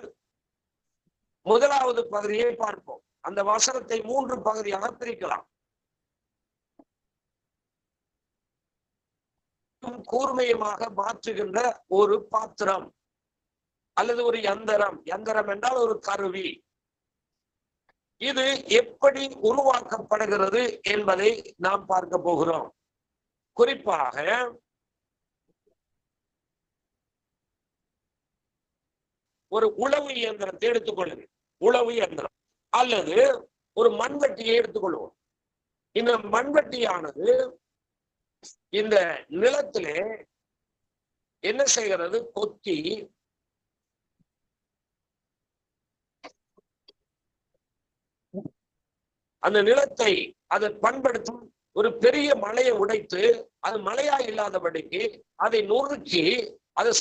முதலாவது பகுதியை பார்ப்போம். அந்த வசனத்தை 3 பகுதியாக பிரிக்கலாம். கூர்மையமாக மாற்றுகின்ற ஒரு பாத்திரம் அல்லது ஒரு யந்திரம். யந்திரம் என்றால் ஒரு கருவி. இது எப்படி உருவாக்கப்படுகிறது என்பதை நாம் பார்க்க போகிறோம். குறிப்பாக ஒரு உழவு இயந்திரத்தை எடுத்துக்கொள்ளுங்க. உழவு இயந்திரம் அல்லது ஒரு மண்வெட்டியை எடுத்துக்கொள்வோம். இந்த மண்வெட்டியானது இந்த நிலத்திலே என்ன செய்கிறது? கொத்தி அந்த நிலத்தை அதை பண்படுத்தும். ஒரு பெரிய மலையை உடைத்து அது மலையா இல்லாதபடிக்கு அதை நொறுக்கி அதை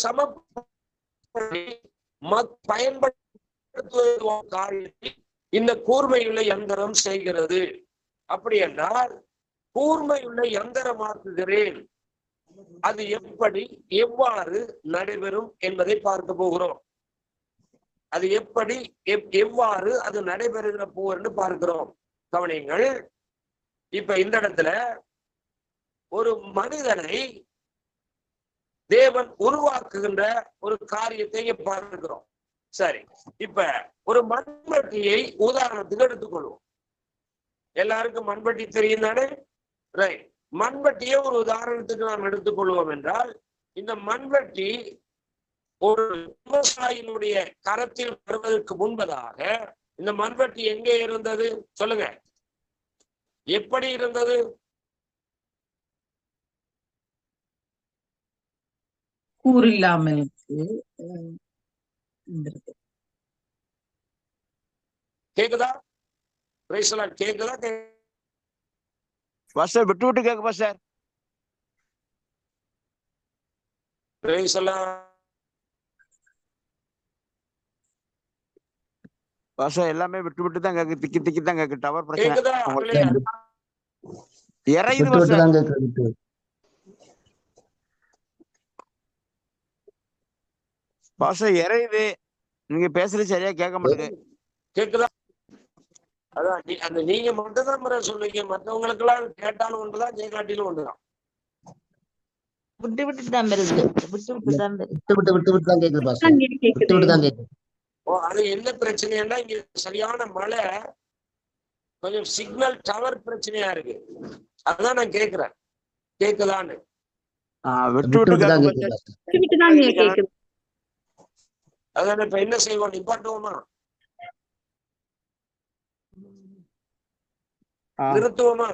பயன்படுத்துவதற்கு இந்த கூர்மையுள்ள யந்திரம் செய்கிறது. அப்படி என்றால் கூர்மையுள்ள யந்திரமாக்குகிறேன். அது எப்படி எவ்வாறு நடைபெறும் என்பதை பார்க்க போகிறோம். அது எப்படி எவ்வாறு அது நடைபெறுகிற போன்னு பார்க்கிறோம். கவனிங்கள். இப்ப இந்த இடத்துல ஒரு மனிதனை தேவன் உருவாக்குகின்ற ஒரு காரியத்தை பார்க்கிறோம். சரி, இப்ப ஒரு மண்வெட்டியை உதாரணத்துக்கு எடுத்துக்கொள்வோம். எல்லாருக்கும் மண்வெட்டி தெரியும் தானே? ரைட். மண்வெட்டியை ஒரு உதாரணத்துக்கு நாம் எடுத்துக்கொள்வோம் என்றால், இந்த மண்வெட்டி ஒரு விவசாயினுடைய கரத்தில் வருவதற்கு முன்பதாக இந்த மண்வெட்டி எங்கே இருந்தது? சொல்லுங்க, எப்படி இருந்தது? கூர் இல்லாமல் கேக்குதா? கேக்குதா? பாஸ்டர் விட்டு விட்டு கேட்க பாஸ்டர். பாஸ்டர் எல்லாமே விட்டு விட்டு தான் கேக்கு, திக்கி திக்கி தான் கேக்கு. டவர் பிரச்சனை. இறையுது பாஸ்டர். பாஸ்டர் இறையுது. நீங்க பேசுறது சரியா கேட்க மாட்டேங்குது. கேக்குதா? அதான் அந்த நீங்க மட்டும் தான் சொல்லுவீங்க. மற்றவங்களுக்கு எல்லாம் கேட்டாலும் ஒன்றுதான், ஜெயகாட்டிலும் ஒன்றுதான். விட்டு விட்டு தான் வருது. விட்டு விட்டு தான் வருது. விட்டு விட்டு தான் கேக்குது பாஸ்டர். விட்டு விட்டு தான் கேக்குது. அது என்ன பிரச்சனைன்னா, இங்க சரியான மழை, கொஞ்சம் சிக்னல் டவர் பிரச்சனையா இருக்கு. அதான் நான் கேக்குறேன், கேக்குதான்னு. விட்டு விட்டு தான் கேக்குது. அதான் இப்ப என்ன செய்வோம்? நிப்பாட்டுவோமா? நிறுத்துவோமா?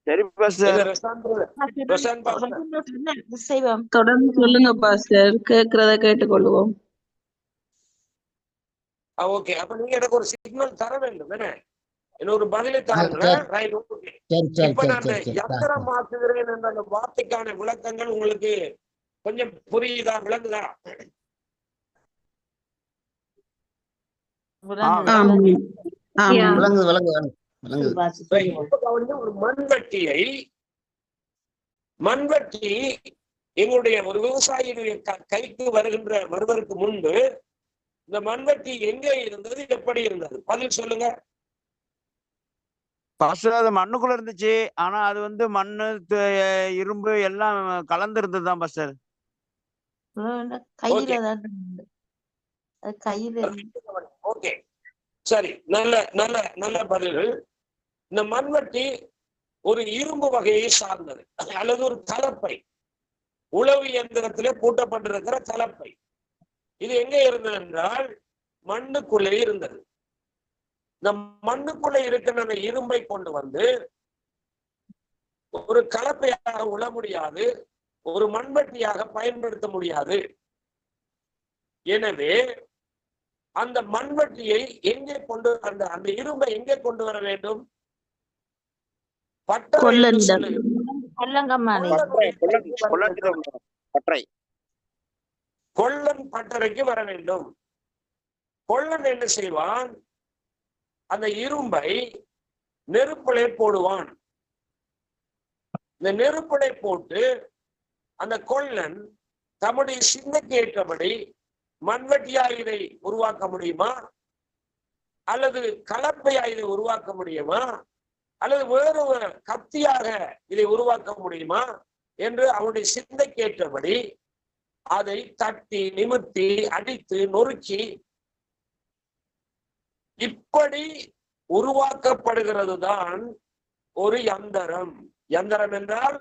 சரி பாஸ்டர். தொடர்ந்து சொல்லுங்க பாஸ்டர், கேட்கிறத கேட்டுக்கொள்வோம். ஓகே, அப்ப நீங்க எனக்கு ஒரு சிக்னல் தர வேண்டும். என்ன ஒரு பதிலை தரங்க. இப்ப நான் யந்திரமாக்குகிறேன் என்ற அந்த வார்த்தைக்கான விளக்கங்கள் உங்களுக்கு கொஞ்சம் புரியுதா, விளங்குதா? ஒரு மண்வெட்டி எங்களுடைய ஒரு விவசாயியுடைய கைக்கு வருவதற்கு முன்பு இந்த மண்வெட்டி எங்கே இருந்தது, எப்படி இருந்தது? பதில் சொல்லுங்க. பாஸ்டர் அது மண்ணுக்குள்ள இருந்துச்சு. ஆனா அது வந்து மண்ணு, இரும்பு எல்லாம் கலந்து இருந்ததுதான் பாஸ்டர். ஓகே, சரி, நல்ல நல்ல நல்ல பதில்கள். இந்த மண்வெட்டி ஒரு இரும்பு வகையை சார்ந்தது அல்லது ஒரு கலப்பை. உழவு இயந்திரத்திலே பூட்டப்பட்டிருக்கிற கலப்பை. இது எங்கே இருந்தது என்றால் மண்ணுக்குள்ளே இருந்தது. இந்த மண்ணுக்குள்ளே இருக்கிற அந்த இரும்பை கொண்டு வந்து ஒரு கலப்பையாக உழ முடியாது, ஒரு மண்வெட்டியாக பயன்படுத்த முடியாது. எனவே அந்த மண்வெட்டியை எங்கே கொண்டு அந்த இரும்பை எங்கே கொண்டு வர வேண்டும்? பட்டறை என்று சொல்லுகிறோம். கொல்லன் பட்டறைக்கு வர வேண்டும். கொல்லன் என்ன செய்வான்? அந்த இரும்பை நெருப்பிலே போடுவான். இந்த நெருப்பிலே போட்டு அந்த கொல்லன் தம்முடைய சிந்தைக்கு ஏற்றபடி மண்வெட்டியா இதை உருவாக்க முடியுமா, அல்லது கலப்பையா இதை உருவாக்க முடியுமா, அல்லது வேறு ஒரு கத்தியாக இதை உருவாக்க முடியுமா என்று அவனுடைய சிந்தைக்கு ஏற்றபடி அதை தட்டி நிமிர்த்தி அடித்து நொறுக்கி இப்படி உருவாக்கப்படுகிறது தான் ஒரு யந்திரம். யந்திரம் என்றால்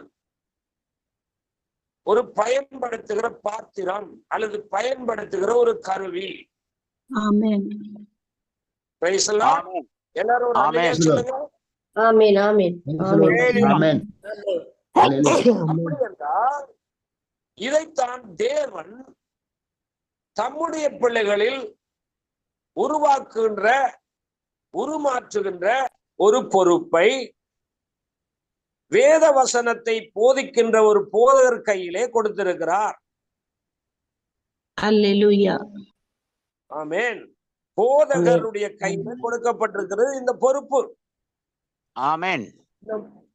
ஒரு பயன்படுத்துகிற பாத்திரம் அல்லது பயன்படுத்துகிற ஒரு கருவி. எல்லாரும் சொல்லுங்க. ஆமென் ஆமென் ஆமென். அப்படி என்றால் இதைத்தான் தேவன் தம்முடைய பிள்ளைகளில் உருமாற்றுகின்ற ஒரு பொறுப்பை வேத வசனத்தை போதிக்கின்ற ஒரு போதகர் கையிலே கொடுத்திருக்கிறார். அல்லேலூயா. ஆமென். போதகருடைய கையில கொடுக்கப்பட்டிருக்கிறது இந்த பொறுப்பு. ஆமென்.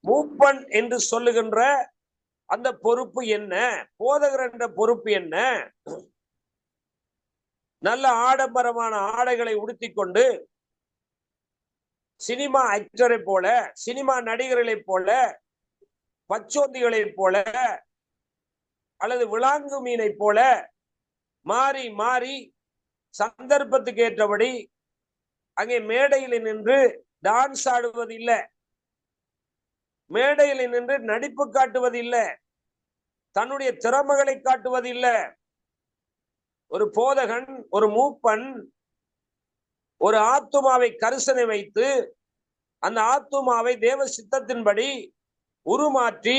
மூப்பன் என்று சொல்லுகின்ற அந்த பொறுப்பு என்ன? போதகர் என்ற பொறுப்பு என்ன? நல்ல ஆடம்பரமான ஆடைகளை உடுத்திக் கொண்டு சினிமா ஆக்டரை போல, சினிமா நடிகர்களை போல, பச்சோந்திகளை போல அல்லது விளாங்கு மீனை போல மாறி மாறி சந்தர்ப்பத்துக்கு ஏற்றபடி அங்கே மேடையில் நின்று டான்ஸ் ஆடுவது இல்லை, மேடையில் நின்று நடிப்பு காட்டுவது இல்லை, தன்னுடைய திறமைகளை காட்டுவது இல்லை. ஒரு போதகன், ஒரு மூப்பன் ஒரு ஆத்துமாவை கரிசனை வைத்து அந்த ஆத்துமாவை தேவ சித்தத்தின்படி உருமாற்றி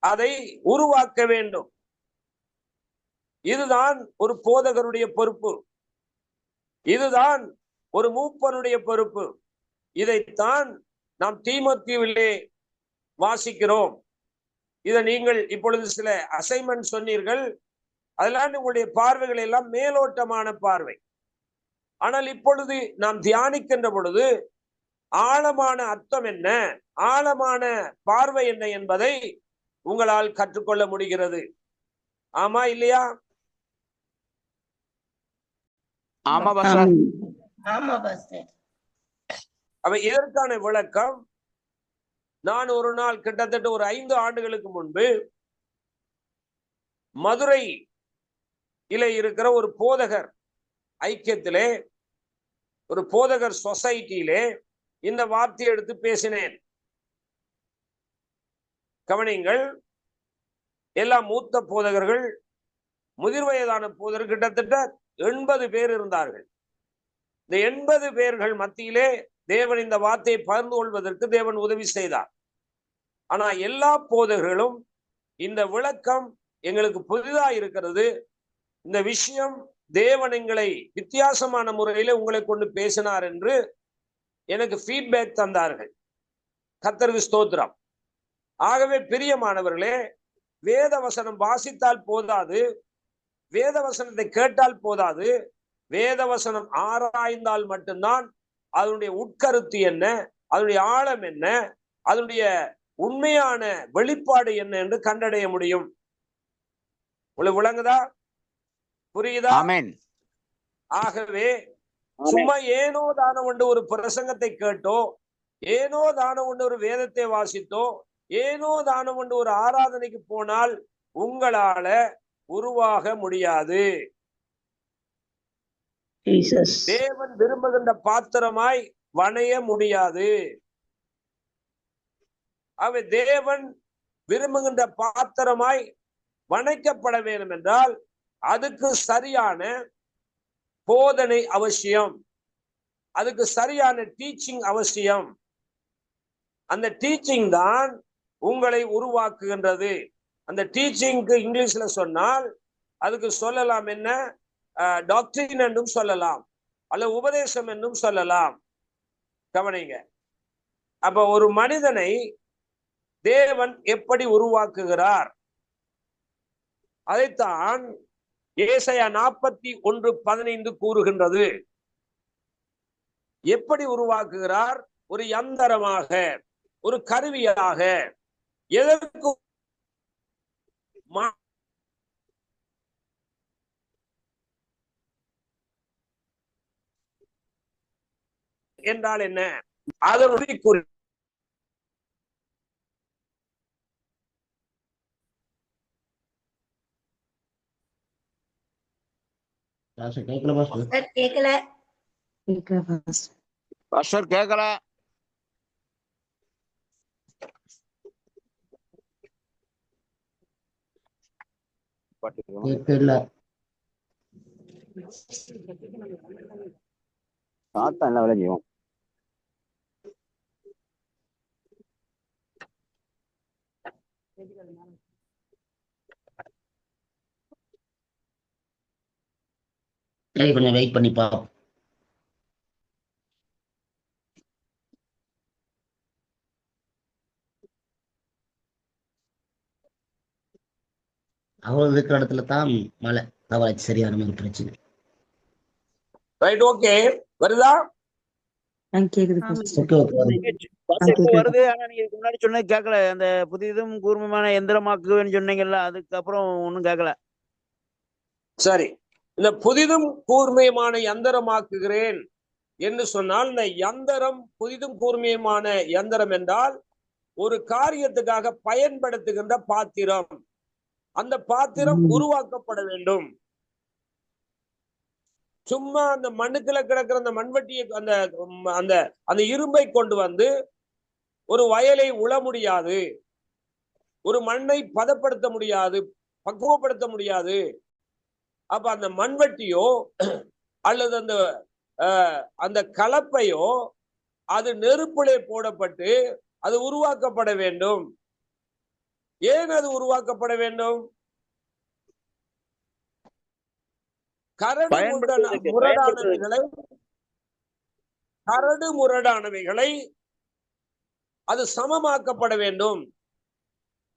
அதை உருவாக்க வேண்டும். இதுதான் ஒரு போதகருடைய பொறுப்பு. இதுதான் ஒரு மூப்பனுடைய பொறுப்பு. இதைத்தான் நாம் தீமோத்தேயுவிலே வாசிக்கிறோம். இதை நீங்கள் இப்பொழுது சில அசைன்மெண்ட் சொன்னீர்கள். அதெல்லாம் உங்களுடைய பார்வைகள் எல்லாம் மேலோட்டமான பார்வை. ஆனால் இப்பொழுது நாம் தியானிக்கின்ற பொழுது ஆழமான அர்த்தம் என்ன, ஆழமான பார்வை என்ன என்பதை உங்களால் கற்றுக்கொள்ள முடிகிறது. ஆமா இல்லையா? ஆமா பாஸ்டர். ஆமா பாஸ்டர். அப்ப இதற்கான விளக்கம், நான் ஒரு நாள் கிட்டத்தட்ட ஒரு 5 ஆண்டுகளுக்கு முன்பு மதுரை இருக்கிற ஒரு போதகர் ஐக்கியத்திலே, ஒரு போதகர் சொசைட்டியிலே இந்த வார்த்தையை எடுத்து பேசினேன். கவனிங்கள், எல்லா மூத்த போதகர்கள், முதிர் வயதான போதகர் கிட்டத்தட்ட 80 பேர் இருந்தார்கள். இந்த 80 பேர்கள் மத்தியிலே தேவன் இந்த வார்த்தையை பகிர்ந்து கொள்வதற்கு தேவன் உதவி செய்தார். ஆனா எல்லா போதகர்களும் இந்த விளக்கம் எங்களுக்கு புதிதா இருக்கிறது, இந்த விஷயம் தேவன் எங்களை வித்தியாசமான முறையில உங்களை கொண்டு பேசினார் என்று எனக்கு ஃபீட்பேக் தந்தார்கள். கர்த்தருக்கு ஸ்தோத்திரம். ஆகவே பிரியமானவர்களே, வேத வசனம் வாசித்தால் போதாது, வேத வசனத்தை கேட்டால் போதாது, வேத வசனம் ஆராய்ந்தால் மட்டும்தான் அதனுடைய உட்கருத்து என்ன, அதனுடைய ஆழம் என்ன, அதனுடைய உண்மையான வெளிப்பாடு என்ன என்று கண்டடைய முடியும். உங்களுக்கு விளங்குதா? புரியுதா? ஆமென். ஆகவே சும்மா ஏனோ தானம் கொண்டு ஒரு பிரசங்கத்தை கேட்டோ, ஏனோ தானம் கொண்டு ஒரு வேதத்தை வாசித்தோ, ஏனோ தானம் கொண்டு ஒரு ஆராதனைக்கு போனால் உங்களால உருவாக முடியாது. தேவன் விரும்புகின்ற பாத்திரமாய் வணைய முடியாது. அவை தேவன் விரும்புகின்ற பாத்திரமாய் வணைக்கப்பட வேண்டும் என்றால் அதுக்கு சரியான போதனை அவசியம், அதுக்கு சரியான டீச்சிங் அவசியம். அந்த டீச்சிங் தான் உங்களை உருவாக்குகின்றது. அந்த டீச்சிங்க்கு இங்கிலீஷ்ல சொன்னால் அதுக்கு சொல்லலாம் என்ன, டாக்டரின் என்றும் சொல்லலாம். அல்ல உபதேசம் என்றும் சொல்லலாம். கவனிங்க. அப்ப ஒரு மனிதனை தேவன் எப்படி உருவாக்குகிறார்? அதைத்தான் ஏசாயா 41:15 கூறுகின்றது. எப்படி உருவாக்குகிறார்? ஒரு யந்திரமாக, ஒரு கருவியாக. எதற்கு என்றால் என்ன? அதனுடைய குறி கேட்கல பாஸ்டர். சார் கேட்கல. பாஸ்டர் கேட்கல. கேட்கல. தாத்தா என்ன வேலை செய்வோம்? சரி, கொஞ்சம் வெயிட் பண்ணி பாப்போம். அவங்க இருக்கிற இடத்துல தான் மழை தவறாச்சு, சரியான மாதிரி பிரச்சனை. ரைட், ஓகே, வருதா? ஓகே ஓகே வருது. ஆனா நீங்க இதுக்கு முன்னாடி சொன்னது கேட்கல. அந்த புதிதும் கூர்மமான எந்திரமாக்குவேன்னு சொன்னீங்கல்ல, அதுக்கப்புறம் ஒன்னும் கேட்கல. சரி, இந்த புதிதும் கூர்மையுமான யந்திரமாக்குகிறேன் என்று சொன்னால், இந்த யந்திரம் புதிதும் கூர்மையுமான யந்திரம் என்றால் ஒரு காரியத்துக்காக பயன்படுத்துகின்ற பாத்திரம். அந்த பாத்திரம் உருவாக்கப்பட வேண்டும். சும்மா அந்த மண்ணுக்குள்ள கிடக்கிற அந்த மண்வெட்டியை அந்த அந்த அந்த இரும்பை கொண்டு வந்து ஒரு வயலை உழ முடியாது, ஒரு மண்ணை பதப்படுத்த முடியாது, பக்குவப்படுத்த முடியாது. அப்ப அந்த மண்வெட்டியோ அல்லது அந்த அந்த கலப்பையோ அது நெருப்பிலே போடப்பட்டு அது உருவாக்கப்பட வேண்டும். ஏன் அது உருவாக்கப்பட வேண்டும்? கரடு முரடானவைகளை அது சமமாக்கப்பட வேண்டும்.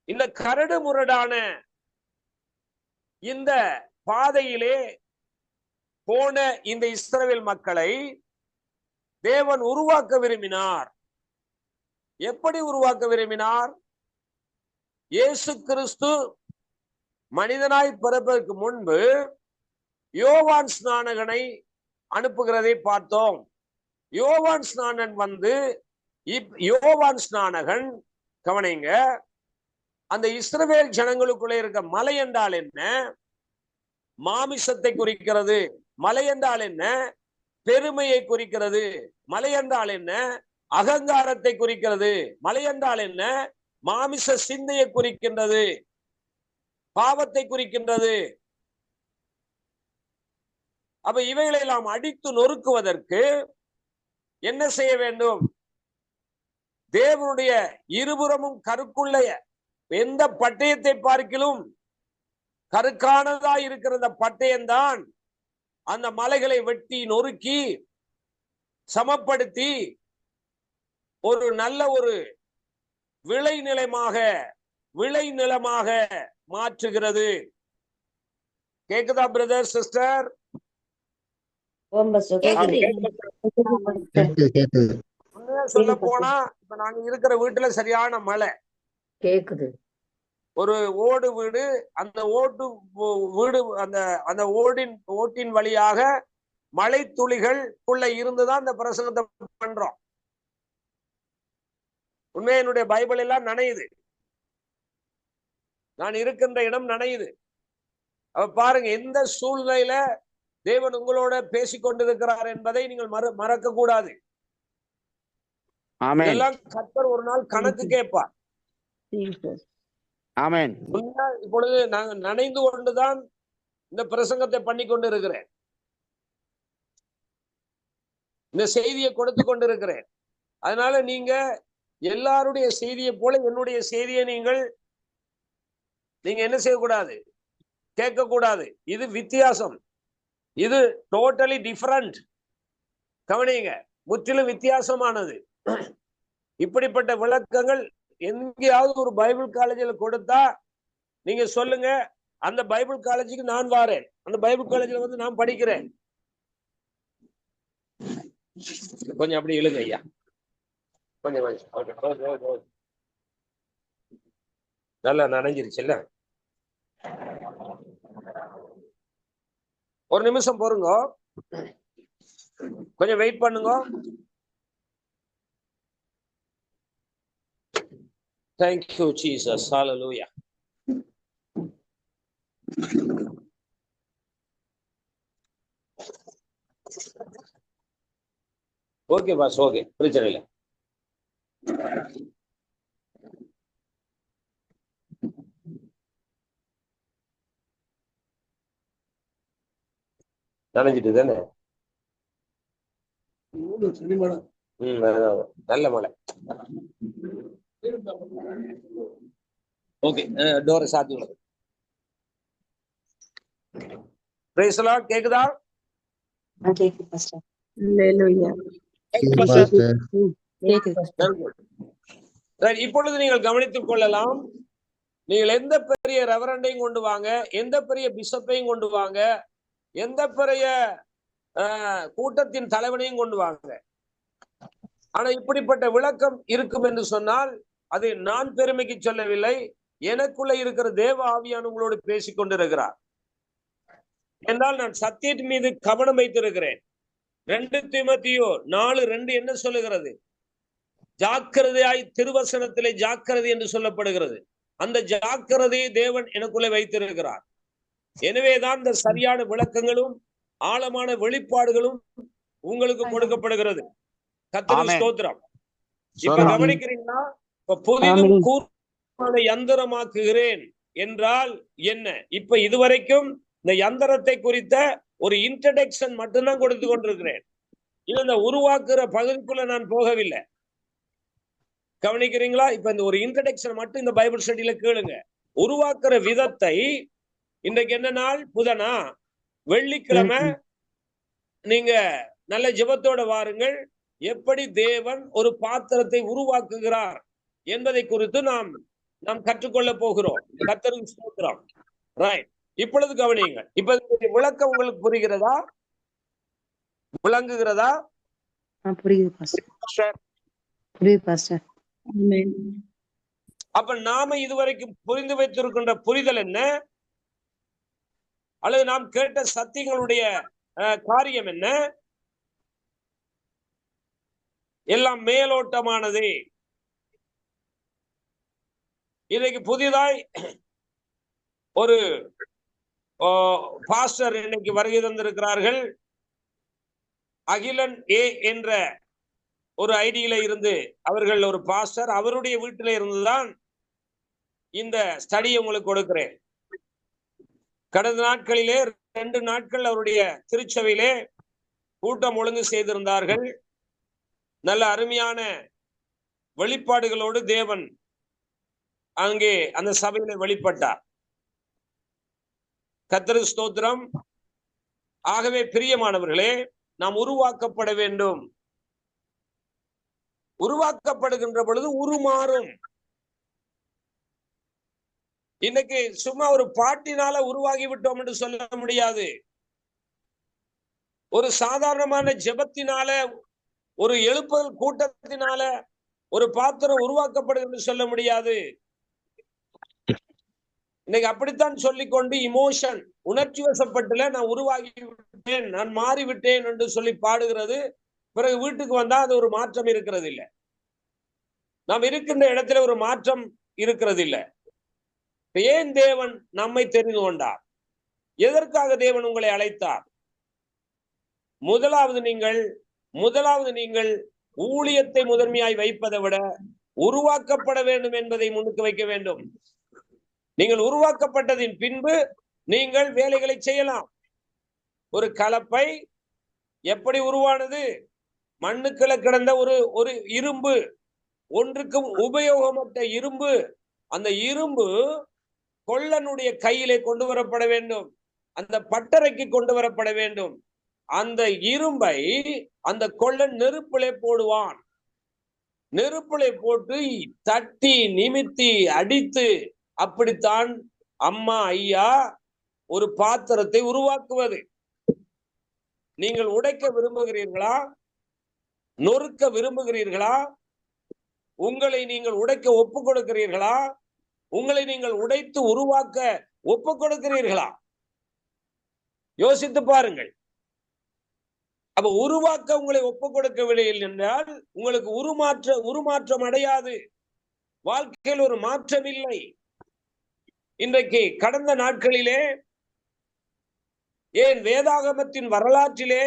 இந்த கரடு முரடான இந்த பாதையிலே போன இந்த இஸ்ரவேல் மக்களை தேவன் உருவாக்க விரும்பினார். எப்படி உருவாக்க விரும்பினார்? இயேசு கிறிஸ்து மனிதனாய் பிறப்பதற்கு முன்பு யோவான் ஸ்நானகனை அனுப்புகிறதை பார்த்தோம். யோவான் ஸ்நானன் வந்து யோவான் ஸ்நானகன், கவனிங்க, அந்த இஸ்ரவேல் ஜனங்களுக்குள்ளே இருக்க மலை என்றால் என்ன? மாமிசத்தை குறிக்கிறது. மலை என்றால் என்ன? பெருமையை குறிக்கிறது. மலை என்றால் என்ன? அகங்காரத்தை குறிக்கிறது. மலை என்றால் என்ன? மாமிச சிந்தையை குறிக்கின்றது, பாவத்தை குறிக்கின்றது. அப்ப இவைகளை நாம் அடித்து நொறுக்குவதற்கு என்ன செய்ய வேண்டும்? தேவனுடைய இருபுறமும் கருக்குள்ள எந்த பட்டயத்தை பார்க்கிலும் கருக்கானதா இருக்கிற அந்த பட்டயம்தான் அந்த மலைகளை வெட்டி நொறுக்கி சமப்படுத்தி ஒரு நல்ல ஒரு விளைநிலமாக மாற்றுகிறது. கேக்குதா பிரதர், சிஸ்டர்? சொல்ல போனா இப்ப நாங்க இருக்கிற வீட்டுல சரியான மழை கேக்குது. ஒரு ஓடு வீடு. அந்த வீடு அந்த ஓட்டின் வழியாக மழை துளிகள் உள்ள இருந்துதான் இந்த பிரசங்கத்தை பண்றோம். உண்மையா என்னுடைய பைபிள் எல்லாம் நனையுது. நான் இருக்கின்ற இடம் நனையுது. அப்ப பாருங்க, எந்த சூழ்நிலையில தேவன் உங்களோட பேசிக்கொண்டிருக்கிறார் என்பதை நீங்கள் மறக்க கூடாது. இதெல்லாம் கர்த்தர் ஒரு நாள் கணக்கு கேட்பார். ஆமென். இப்பொழுது நான் நனைந்து கொண்டுதான் இந்த பிரசங்கத்தை பண்ணி கொண்டு இருக்கிறேன், இந்த செய்தியை கொடுத்து கொண்டிருக்கிறேன். அதனால நீங்க எல்லாருடைய செய்தியை போல என்னுடைய செய்தியை நீங்க என்ன செய்யக்கூடாது? கேட்க கூடாது. இது வித்தியாசம். இது டோட்டலி டிஃபரண்ட். கவனிங்க, முற்றிலும் வித்தியாசமானது. இப்படிப்பட்ட விளக்கங்கள் எங்கேயாவது ஒரு பைபிள் காலேஜில் கொடுத்தா நீங்க சொல்லுங்க, அந்த பைபிள் காலேஜுக்கு நான் வாரேன், அந்த பைபிள் காலேஜில் வந்து நான் படிக்கிறேன். கொஞ்சம் அப்படி இழுங்க ஐயா, கொஞ்சம் நல்லா நனைஞ்சிருச்சுல்ல. ஒரு நிமிஷம் பொறுங்க, கொஞ்சம் வெயிட் பண்ணுங்க. Thank you, Jesus. Hallelujah. Okay boss, okay, பிரச்சனை இல்லை. நனைஞ்சிட்டு தானே? நல்ல மழை. ஓகே, டோரை சாத்தி விடுங்க. Price the Lord. கேக்குதா? கேக்குது பாஸ்டர். இப்பொழுது நீங்கள் கவனித்துக் கொள்ளலாம். நீங்கள் எந்த பெரிய ரெவரண்டையும் கொண்டு வாங்க, எந்த பெரிய பிஷப்பையும் கொண்டு வாங்க, எந்த பெரிய கூட்டத்தின் தலைவனையும் கொண்டு வாங்க, ஆனா இப்படிப்பட்ட விளக்கம் இருக்கும் என்று சொன்னால் அது நான் பெருமைக்கு சொல்லவில்லை, எனக்குள்ள இருக்கிற தேவ ஆவியான உங்களோடு பேசிக் கொண்டிருக்கிறார் என்றால் நான் சத்தியத்தின் மீது கவனம் வைத்திருக்கிறேன். 2 தீமோத்தேயு 4:2 என்ன சொல்லுகிறது? ஜாக்கிரதையாய், திருவசனத்திலே ஜாக்கிரதை என்று சொல்லப்படுகிறது. அந்த ஜாக்கிரதையை தேவன் எனக்குள்ளே வைத்திருக்கிறார். எனவேதான் இந்த சரியான விளக்கங்களும் ஆழமான வெளிப்பாடுகளும் உங்களுக்கு கொடுக்கப்படுகிறது. கர்த்தருக்கு ஸ்தோத்திரம். இப்ப கவனிக்கிறீங்களா? இப்ப புதிதும் கூர்மையான யந்திரமாக்குகிறேன் என்றால் என்ன? இப்ப இதுவரைக்கும் இந்த யந்திரத்தை குறித்த ஒரு இன்ட்ரடக்ஷன் மட்டும்தான் கொடுத்து கொண்டிருக்கிறேன். இது இந்த உருவாக்குற பகுதிக்குள்ள நான் போகவில்லை. கவனிக்கிறீங்களா? இப்ப இந்த ஒரு இன்ட்ரடக்ஷன் மட்டும் இந்த பைபிள் ஸ்டடியில கேளுங்க. உருவாக்குற விதத்தை, இன்றைக்கு என்ன நாள்? புதனா? வெள்ளிக்கிழமை நீங்க நல்ல ஜெபத்தோட வாருங்கள். எப்படி தேவன் ஒரு பாத்திரத்தை உருவாக்குகிறார் என்பதை குறித்து நாம் கற்றுக்கொள்ள போகிறோம். கர்த்தருக்கு ஸ்தோத்திரம். ரைட், இப்பொழுது கவனியுங்க. இப்ப விளக்கம் உங்களுக்கு புரிகிறதா? விளங்குகிறதா? புரியுது பாஸ்டர். புரியுது பாஸ்டர். அப்ப நாம இதுவரைக்கும் புரிந்து வைத்திருக்கின்ற புரிதல் என்ன, அல்லது நாம் கேட்ட சத்தியங்களுடைய காரியம் என்ன? எல்லாம் மேலோட்டமானது. இன்னைக்கு புதிதாய் ஒரு பாஸ்டர் இன்னைக்கு வருகை தந்திருக்கிறார்கள். அகிலன் ஏ என்ற ஒரு ஐடியில இருந்து அவர்கள் ஒரு பாஸ்டர், அவருடைய வீட்டில இருந்துதான் இந்த ஸ்டடியை உங்களுக்கு கொடுக்கிறேன். கடந்த நாட்களிலே 2 நாட்கள் அவருடைய திருச்சபையிலே கூட்டம் ஒழுங்கு செய்திருந்தார்கள். நல்ல அருமையான வெளிப்பாடுகளோடு தேவன் அங்கே அந்த சபையில வெளிப்பட்டார். கர்த்தருக்கு ஸ்தோத்திரம். ஆகவே பிரியமானவர்களே, நாம் உருவாக்கப்பட வேண்டும். உருவாக்கப்படுகின்ற பொழுது உருமாறும். இன்னைக்கு சும்மா ஒரு பாட்டினால உருவாகி விட்டோம் என்று சொல்ல முடியாது. ஒரு சாதாரணமான ஜெபத்தினால, ஒரு எழுப்புதல் கூட்டத்தினால ஒரு பாத்திரம் உருவாக்கப்படுது என்று சொல்ல முடியாது. இன்னைக்கு அப்படித்தான் சொல்லிக்கொண்டு இமோஷன், உணர்ச்சி வசப்பட்டுல நான் உருவாகி விட்டேன், நான் மாறிவிட்டேன் என்று சொல்லி பாடுகிறது. பிறகு வீட்டுக்கு வந்தா அது ஒரு மாற்றம் இருக்கிறது இல்லை. நாம் இருக்கின்ற இடத்துல ஒரு மாற்றம் இருக்கிறது இல்லை. ஏன் தேவன் நம்மை தெரிந்து கொண்டார்? எதற்காக தேவன் உங்களை அழைத்தார்? முதலாவது நீங்கள் ஊழியத்தை முதன்மையாய் வைப்பதை விட உருவாக்கப்பட வேண்டும் என்பதை முன்னுக்கு வைக்க வேண்டும். நீங்கள் உருவாக்கப்பட்டதின் பின்பு நீங்கள் வேலைகளை செய்யலாம். ஒரு கலப்பை எப்படி உருவானது? மண்ணுக்குள்ள கிடந்த ஒரு இரும்பு, ஒன்றுக்கும் உபயோகமற்ற இரும்பு. அந்த இரும்பு கொல்லனுடைய கையிலே கொண்டு வரப்பட வேண்டும், அந்த பட்டறைக்கு கொண்டு வரப்பட வேண்டும். அந்த இரும்பை அந்த கொள்ளன் நெருப்பிலே போடுவான். நெருப்பிலே போட்டு தட்டி நிமித்தி அடித்து, அப்படித்தான் அம்மா ஐயா ஒரு பாத்திரத்தை உருவாக்குவது. நீங்கள் உடைக்க விரும்புகிறீர்களா? நொறுக்க விரும்புகிறீர்களா? உங்களை நீங்கள் உடைக்க ஒப்பு கொடுக்கிறீர்களா? உங்களை நீங்கள் உடைத்து உருவாக்க ஒப்பு கொடுக்கிறீர்களா? யோசித்து பாருங்கள். அப்ப உருவாக்க உங்களை ஒப்பு கொடுக்கவில்லை என்றால் உங்களுக்கு உருமாற்றம் அடையாது. வாழ்க்கையில் ஒரு மாற்றம் இல்லை. இன்றைக்கு கடந்த நாட்களிலே, ஏன் வேதாகமத்தின் வரலாற்றிலே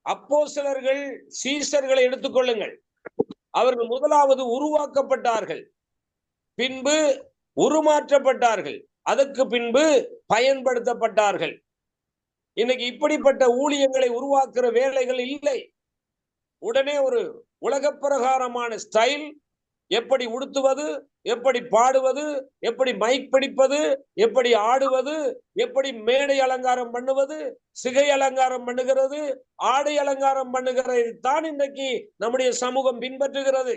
அப்போஸ்தலர்கள், சீஷர்களை எடுத்துக்கொள்ளுங்கள். அவர்கள் முதலாவது உருவாக்கப்பட்டார்கள், பின்பு உருமாற்றப்பட்டார்கள், அதற்கு பின்பு பயன்படுத்தப்பட்டார்கள். இன்னைக்கு இப்படிப்பட்ட ஊழியங்களை உருவாக்குற வேலைகள் இல்லை. உடனே ஒரு உலக பிரகாரமான ஸ்டைல், எப்படி உடுத்துவது, எப்படி பாடுவது, எப்படி மைக் பிடிப்பது, எப்படி ஆடுவது, எப்படி மேடை அலங்காரம் பண்ணுவது, சிகை அலங்காரம் பண்ணுகிறது, ஆடை அலங்காரம் பண்ணுகிறது தான் இன்றைக்கு நம்முடைய சமூகம் பின்பற்றுகிறது.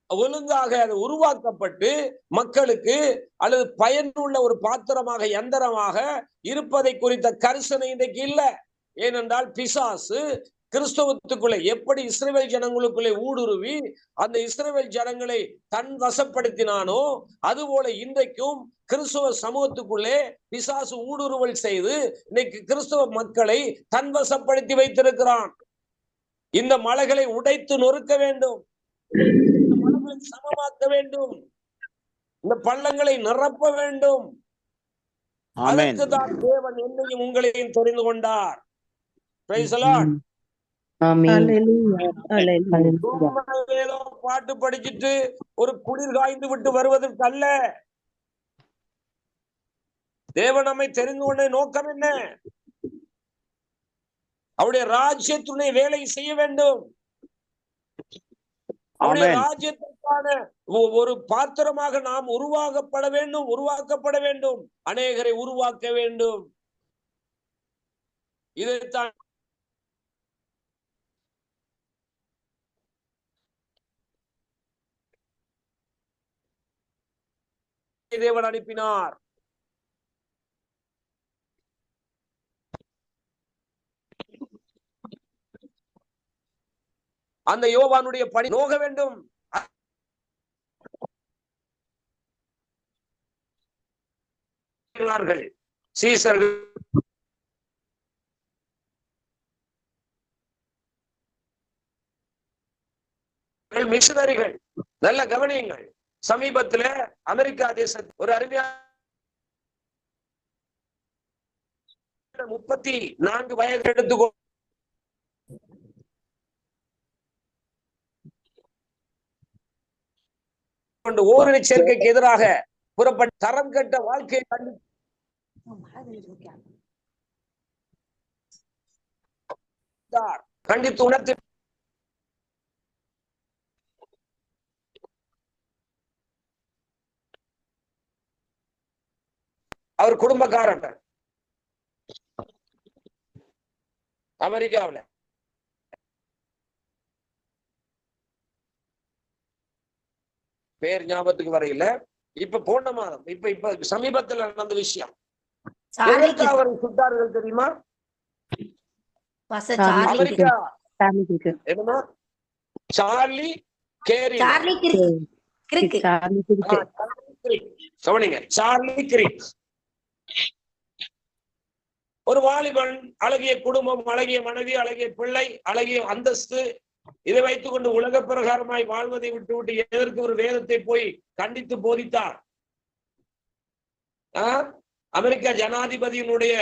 ஒழுங்காக அது உருவாக்கப்பட்டு மக்களுக்கு அல்லது பயனுள்ள ஒரு பாத்திரமாக, யந்திரமாக இருப்பதை குறித்த கரிசனை இன்றைக்கு இல்லை. ஏனென்றால் பிசாசு கிறிஸ்தவத்துக்குள்ளே எப்படி இஸ்ரவேல் ஜனங்களுக்குள்ளே ஊடுருவி அந்த இஸ்ரவேல் ஜனங்களை தன் வசப்படுத்தினானோ, அதுபோல இன்றைக்கும் கிறிஸ்தவ சமூகத்துக்குள்ளே பிசாசு ஊடுருவல் செய்து இன்னைக்கு கிறிஸ்தவ மக்களை தன் வசப்படுத்தி வைத்திருக்கிறான். இந்த மலைகளை உடைத்து நொறுக்க வேண்டும், சமமாக்க வேண்டும், இந்த பள்ளங்களை நிரப்ப வேண்டும். அதற்குதான் தேவன் என்னையும் உங்களையும் தெரிந்து கொண்டார். Price the Lord. ஏதோ பாட்டு படிச்சுட்டு ஒரு குளிர் காய்ந்து விட்டு வருவதற்கு அல்ல. தேவன் நம்மை தெரிந்து கொண்ட நோக்கம் என்ன? அவருடைய ராஜ்யத்துடைய வேலை செய்ய வேண்டும். அவருடைய ராஜ்யத்திற்கான ஒரு பாத்திரமாக நாம் உருவாக்கப்பட வேண்டும், அநேகரை உருவாக்க வேண்டும். இதைத்தான் தேவன் அனுப்பினார். அந்த யோவானுடைய பணி நோக வேண்டும். சீசர்கள் மிஷனரிகள். நல்ல கவனியுங்கள். சமீபத்துல அமெரிக்கா தேசத்தில் ஒரு அருமையான 34 வயது எடுத்துக்கோ ஓரின சேர்க்கைக்கு எதிராக புறப்பட்ட தரம் கட்ட வாழ்க்கையை கண்டித்து உணர்த்தி அவர் குடும்பக்காரர் அமெரிக்காவில் பேர் ஞாபகத்துக்கு வரையில. இப்ப போன மாதம் இப்ப சமீபத்தில் நடந்த விஷயம். அவர் சுட்டார்கள் தெரியுமா? அமெரிக்கா என்னமா சார்லி கேரி, சார்லி கிரிக். ஒரு வாலிபன், அழகிய குடும்பம், அழகிய மனைவி, அழகிய பிள்ளை, அழகிய அந்தஸ்து, இதை வைத்துக் கொண்டு உலக பிரகாரமாய் வாழ்வதை விட்டுவிட்டு எதற்கு ஒரு வேதத்தை போய் கண்டித்து போதித்தார். அமெரிக்கா ஜனாதிபதியினுடைய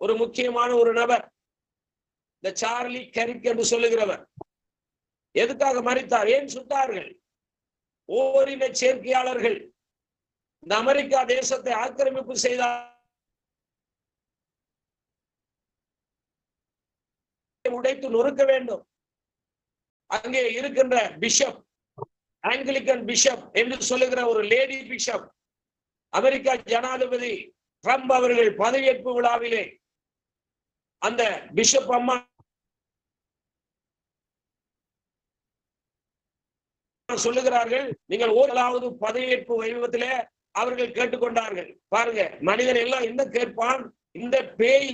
ஒரு முக்கியமான ஒரு நபர், இந்த சார்லி கெரிக் என்று சொல்லுகிறவர். எதுக்காக மறித்தார்? ஏன் சுட்டார்கள்? ஓரின சேர்க்கையாளர்கள் இந்த அமெரிக்கா தேசத்தை ஆக்கிரமிப்பு செய்தார், உடைத்து நொறுக்க வேண்டும். அங்கே இருக்கின்ற பிஷப், ஆங்கிலிக்கன் பிஷப் என்று சொல்லுகிற ஒரு லேடி பிஷப், அமெரிக்கா ஜனாதிபதி ட்ரம்ப் அவர்கள் பதவியேற்பு விழாவிலே அந்த பிஷப் அம்மா சொல்லுகிறார்கள், நீங்கள் ஓரளவு பதவியேற்பு வைபவத்திலே அவர்கள் கேட்டுக்கொண்டார்கள். பாருங்க, மனிதன் எல்லாம் என்ன கேட்பான்? இந்த பேய்,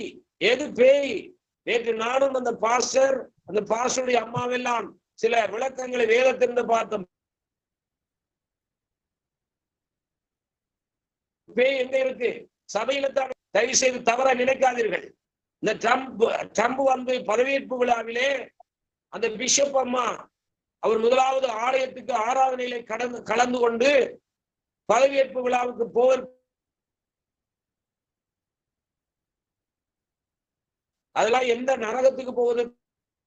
எது பேய்? நேற்று நானும் அந்த பாஸ்டருடைய அம்மாவெல்லாம் சில விளக்கங்களை வேதத்திலிருந்து பார்த்தோம். பேய் எங்க இருக்கு? சபையில தான். தயவு செய்து தவற நினைக்காதீர்கள். இந்த ட்ரம்ப் வந்து பதவியேற்பு விழாவிலே அந்த பிஷப் அம்மா அவர் முதலாவது ஆலயத்துக்கு ஆராதனையிலே கலந்து கொண்டு பதவியேற்பு விழாவுக்கு போவர். அதெல்லாம் எந்த நரகத்துக்கு போவது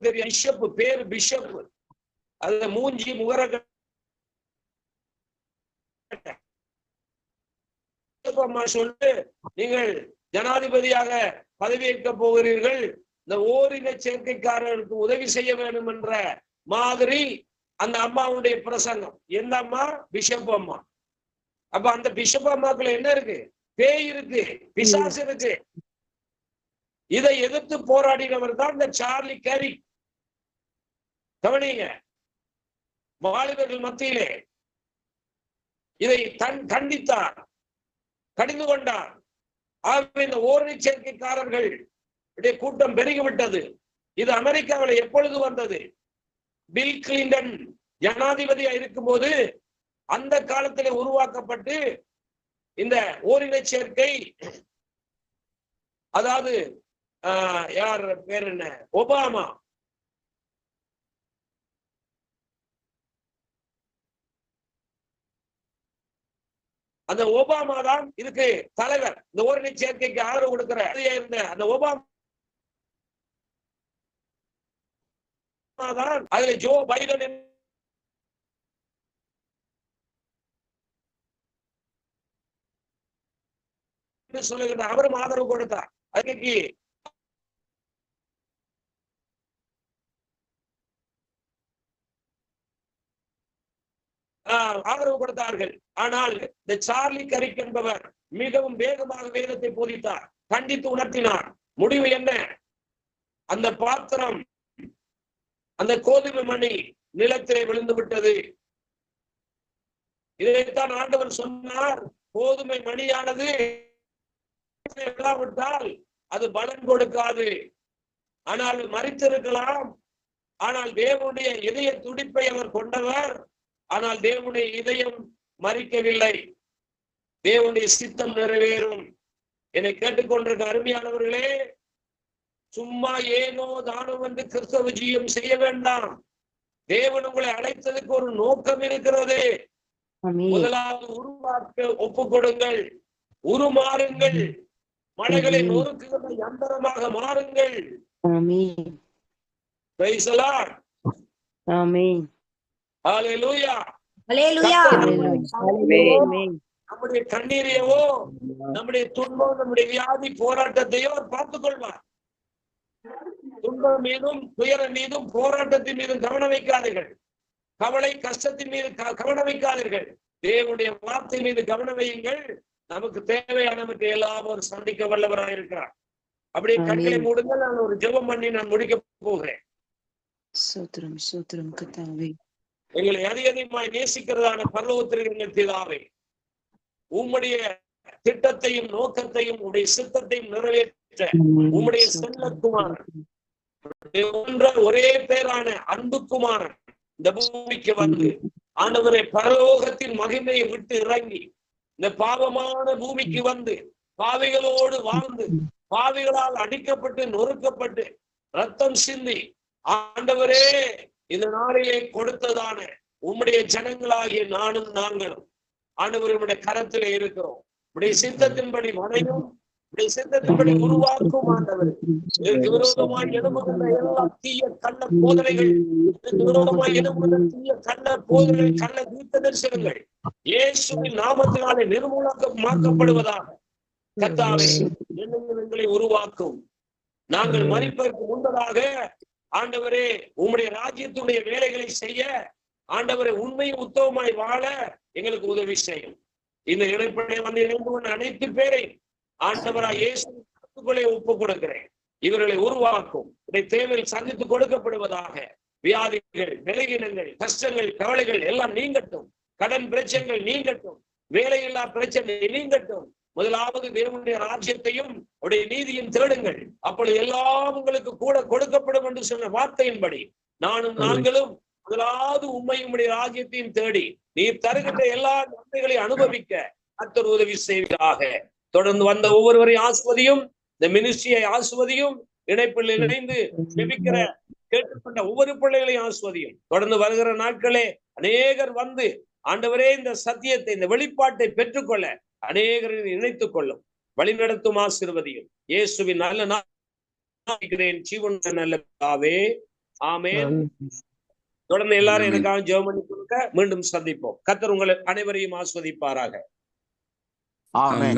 தெரியும். பிஷப் பேரு பிஷப், அது மூஞ்சி முகர அம்மா சொல்லு, நீங்கள் ஜனாதிபதியாக பதவியேற்க போகிறீர்கள், இந்த ஓரின சேர்க்கைக்காரர்களுக்கு உதவி செய்ய வேண்டும் என்ற மாதிரி அந்த அம்மாவுடைய பிரசங்கம். எந்த அம்மா? பிஷப் அம்மா. அப்ப அந்த பிஷப் அம்மாக்குள்ள என்ன இருக்கு? பேய் இருக்கு, பிசாசு இருக்கு. இதை எதிர்த்து போராடினவர் தான் இந்த சார்லி கேரி. கவனிங்க, வாலிபர்கள் மத்தியிலே இதை கண்டித்தார், கடிந்து கொண்டார். ஆகவே இந்த ஓரணி சேர்க்கைக்காரர்கள் கூட்டம் பெருகிவிட்டது. இது அமெரிக்காவில் எப்பொழுது வந்தது? பில் கிளின்டன் ஜனாதிபதியா இருக்கும்போது அந்த காலத்தில் உருவாக்கப்பட்டு இந்த ஓரின சேர்க்கை, அதாவது யார் பேர் என்ன, ஒபாமா, அந்த ஒபாமா தான் இதுக்கு தலைவர். இந்த ஓரின சேர்க்கைக்கு ஆதரவு கொடுக்கிற இருந்த அந்த ஒபாமா தான் அதுல ஜோ பைடன் சொல்லுகிற அவரும் ஆதரவு கொடுத்தார். அதுக்கு ஆதரவு கொடுத்தார்கள். ஆனால் இந்த சார்லி கரிக் என்பவர் மிகவும் வேகமாக வேதத்தை போதித்தார், கண்டித்து உணர்த்தினார். முடிவு என்ன? அந்த பாத்திரம், அந்த கோதுமை மணி நிலத்திலே விழுந்து விட்டது. இதைத்தான் ஆண்டவர் சொன்னார், கோதுமை மணியானது விட்டால் அது பலன் கொடுக்காது. ஆனால் மரித்திருக்கலாம், ஆனால் தேவனுடைய இதய துடிப்பை அவர் கொண்டவர். ஆனால் தேவனுடைய இதயம் மறிக்கவில்லை. தேவனுடைய சித்தம் நிறைவேறும். என்னை கேட்டுக்கொண்டிருக்க அருமையானவர்களே, சும்மா ஏனோ தானோ என்று கிறிஸ்தவ ஜீவியம் செய்ய வேண்டாம். தேவன் உங்களை அழைத்ததுக்கு ஒரு நோக்கம் இருக்கிறது. முதலாவது உருவாக்க ஒப்பு கொடுங்கள், உருமாறுங்கள், மலைகளை நொறுக்குகிற யந்திரமாக மாறுங்கள். Praise the Lord. ஆமென். ஹல்லேலூயா. ஹல்லேலூயா. நம்முடைய கண்ணீரையோ, நம்முடைய துன்பம், நம்முடைய வியாதி போராட்டத்தையோ பார்த்துக் கொள்வார். துன்பம் மீதும் துயரம் மீதும் போராட்டத்தின் மீதும் கவனம் வைக்காதீர்கள். கவலை கஷ்டத்தின் மீது கவனம் வைக்காதீர்கள். தேவனுடைய வார்த்தை மீது கவனம் வையுங்கள். நமக்கு தேவையானவற்றை எல்லாம் ஒரு சந்திக்க வல்லவராக இருக்கிறார். அப்படியே கண்களை மூடுங்கள். நான் ஒரு ஜெபம் பண்ணி நான் முடிக்க போகிறேன். எங்களை அதிகமாய் நேசிக்கிறதான பரலோகத்திற்கு பிதாவே, உம்முடைய திட்டத்தையும் நோக்கத்தையும் உடைய சித்தத்தையும் நிறைவேற்ற உம்முடைய செல்லக்குமாரன், ஒரே பேரான அன்புக்குமாரன் இந்த பூமிக்கு வந்து ஆண்டவரை பரலோகத்தின் மகிமையை விட்டு இறங்கி இந்த பாவமான பூமிக்கு வந்து பாவிகளோடு வாழ்ந்து பாவிகளால் அடிக்கப்பட்டு நொறுக்கப்பட்டு ரத்தம் சிந்தி ஆண்டவரே இந்த நாளிலே கொடுத்ததான உம்முடைய ஜனங்களாகிய நானும் நாங்களும் ஆண்டவர் உம்முடைய கரத்திலே இருக்கிறோம். உடைய சித்தத்தின்படி மனையும் உடைய சித்தத்தின்படி உருவாக்கும் ஆண்டவர். இதற்கு விரோதமாய் எழும்புகின்ற எல்லா தீய கள்ள போதனைகள், இதற்கு விரோதமாய் எழும்புகின்ற தீய கள்ள போதனைகள், கள்ள தீர்க்க தரிசனங்கள் இயேசுவின் நாமத்தினாலே நிர்மூலமாக்கப்படுவதாக கர்த்தாவே எங்களை உருவாக்கும். நாங்கள் மரிப்பதற்கு முன்பதாக ஆண்டவரே உம்முடைய ராஜ்யத்துடைய வேலைகளை செய்ய ஆண்டவரை உண்மை உத்தவமாய் வாழ எங்களுக்கு உதவி செய்யும். இந்த இடைப்படை வந்து இணைந்து அனைத்து பேரை ஆண்டவராய் இயேசுவுக்குள்ளே ஒப்புக் கொடுக்கிறேன். இவர்களை உருவாக்கும். இதை தேவையில் சந்தித்து கொடுக்கப்படுவதாக. வியாதிகள், விலகினங்கள், கஷ்டங்கள், கவலைகள் எல்லாம் நீங்கட்டும். கடன் பிரச்சனைகள் நீங்கட்டும். வேலையில்லா பிரச்சனை நீங்கட்டும். முதலாவது தேவனுடைய ராஜ்யத்தையும் அவருடைய நீதியும் தேடுங்கள், அப்பொழுது எல்லாம் உங்களுக்கு கூட கொடுக்கப்படும் என்று சொன்ன வார்த்தையின்படி நாங்களும் முதலாவது உம்மையும் ராஜ்யத்தையும் தேடி நீர் தருகின்ற எல்லா நன்மைகளையும் அனுபவிக்க கர்த்தர் உதவி செய்வதாக. தொடர்ந்து வந்த ஒவ்வொருவரையும் ஆஸ்வதியும், இந்த மினிஸ்ட்ரியை ஆஸ்வதியும், இணைப்பில் இணைந்து ஜெபிக்கிற கேட்டுக்கொண்ட ஒவ்வொரு பிள்ளைகளையும் ஆஸ்வதியும். தொடர்ந்து வருகிற நாட்களே அநேகர் வந்து ஆண்டவரே இந்த சத்தியத்தை, இந்த வெளிப்பாட்டை பெற்றுக்கொள்ள அநேகரை இணைத்துக் கொள்ளும், வழிநடத்தும் ஆசீர்வதியும். இயேசுவின் நல்ல நாமத்தில் ஜீவனுள்ள நல்ல பிதாவே, ஆமென். தொடர்ந்து எல்லாரும் எனக்காக ஜெபம் பண்ணி கொடுக்க மீண்டும் சந்திப்போம். கர்த்தர் உங்களை அனைவரையும் ஆஸ்வதிப்பாராக. ஆமென்.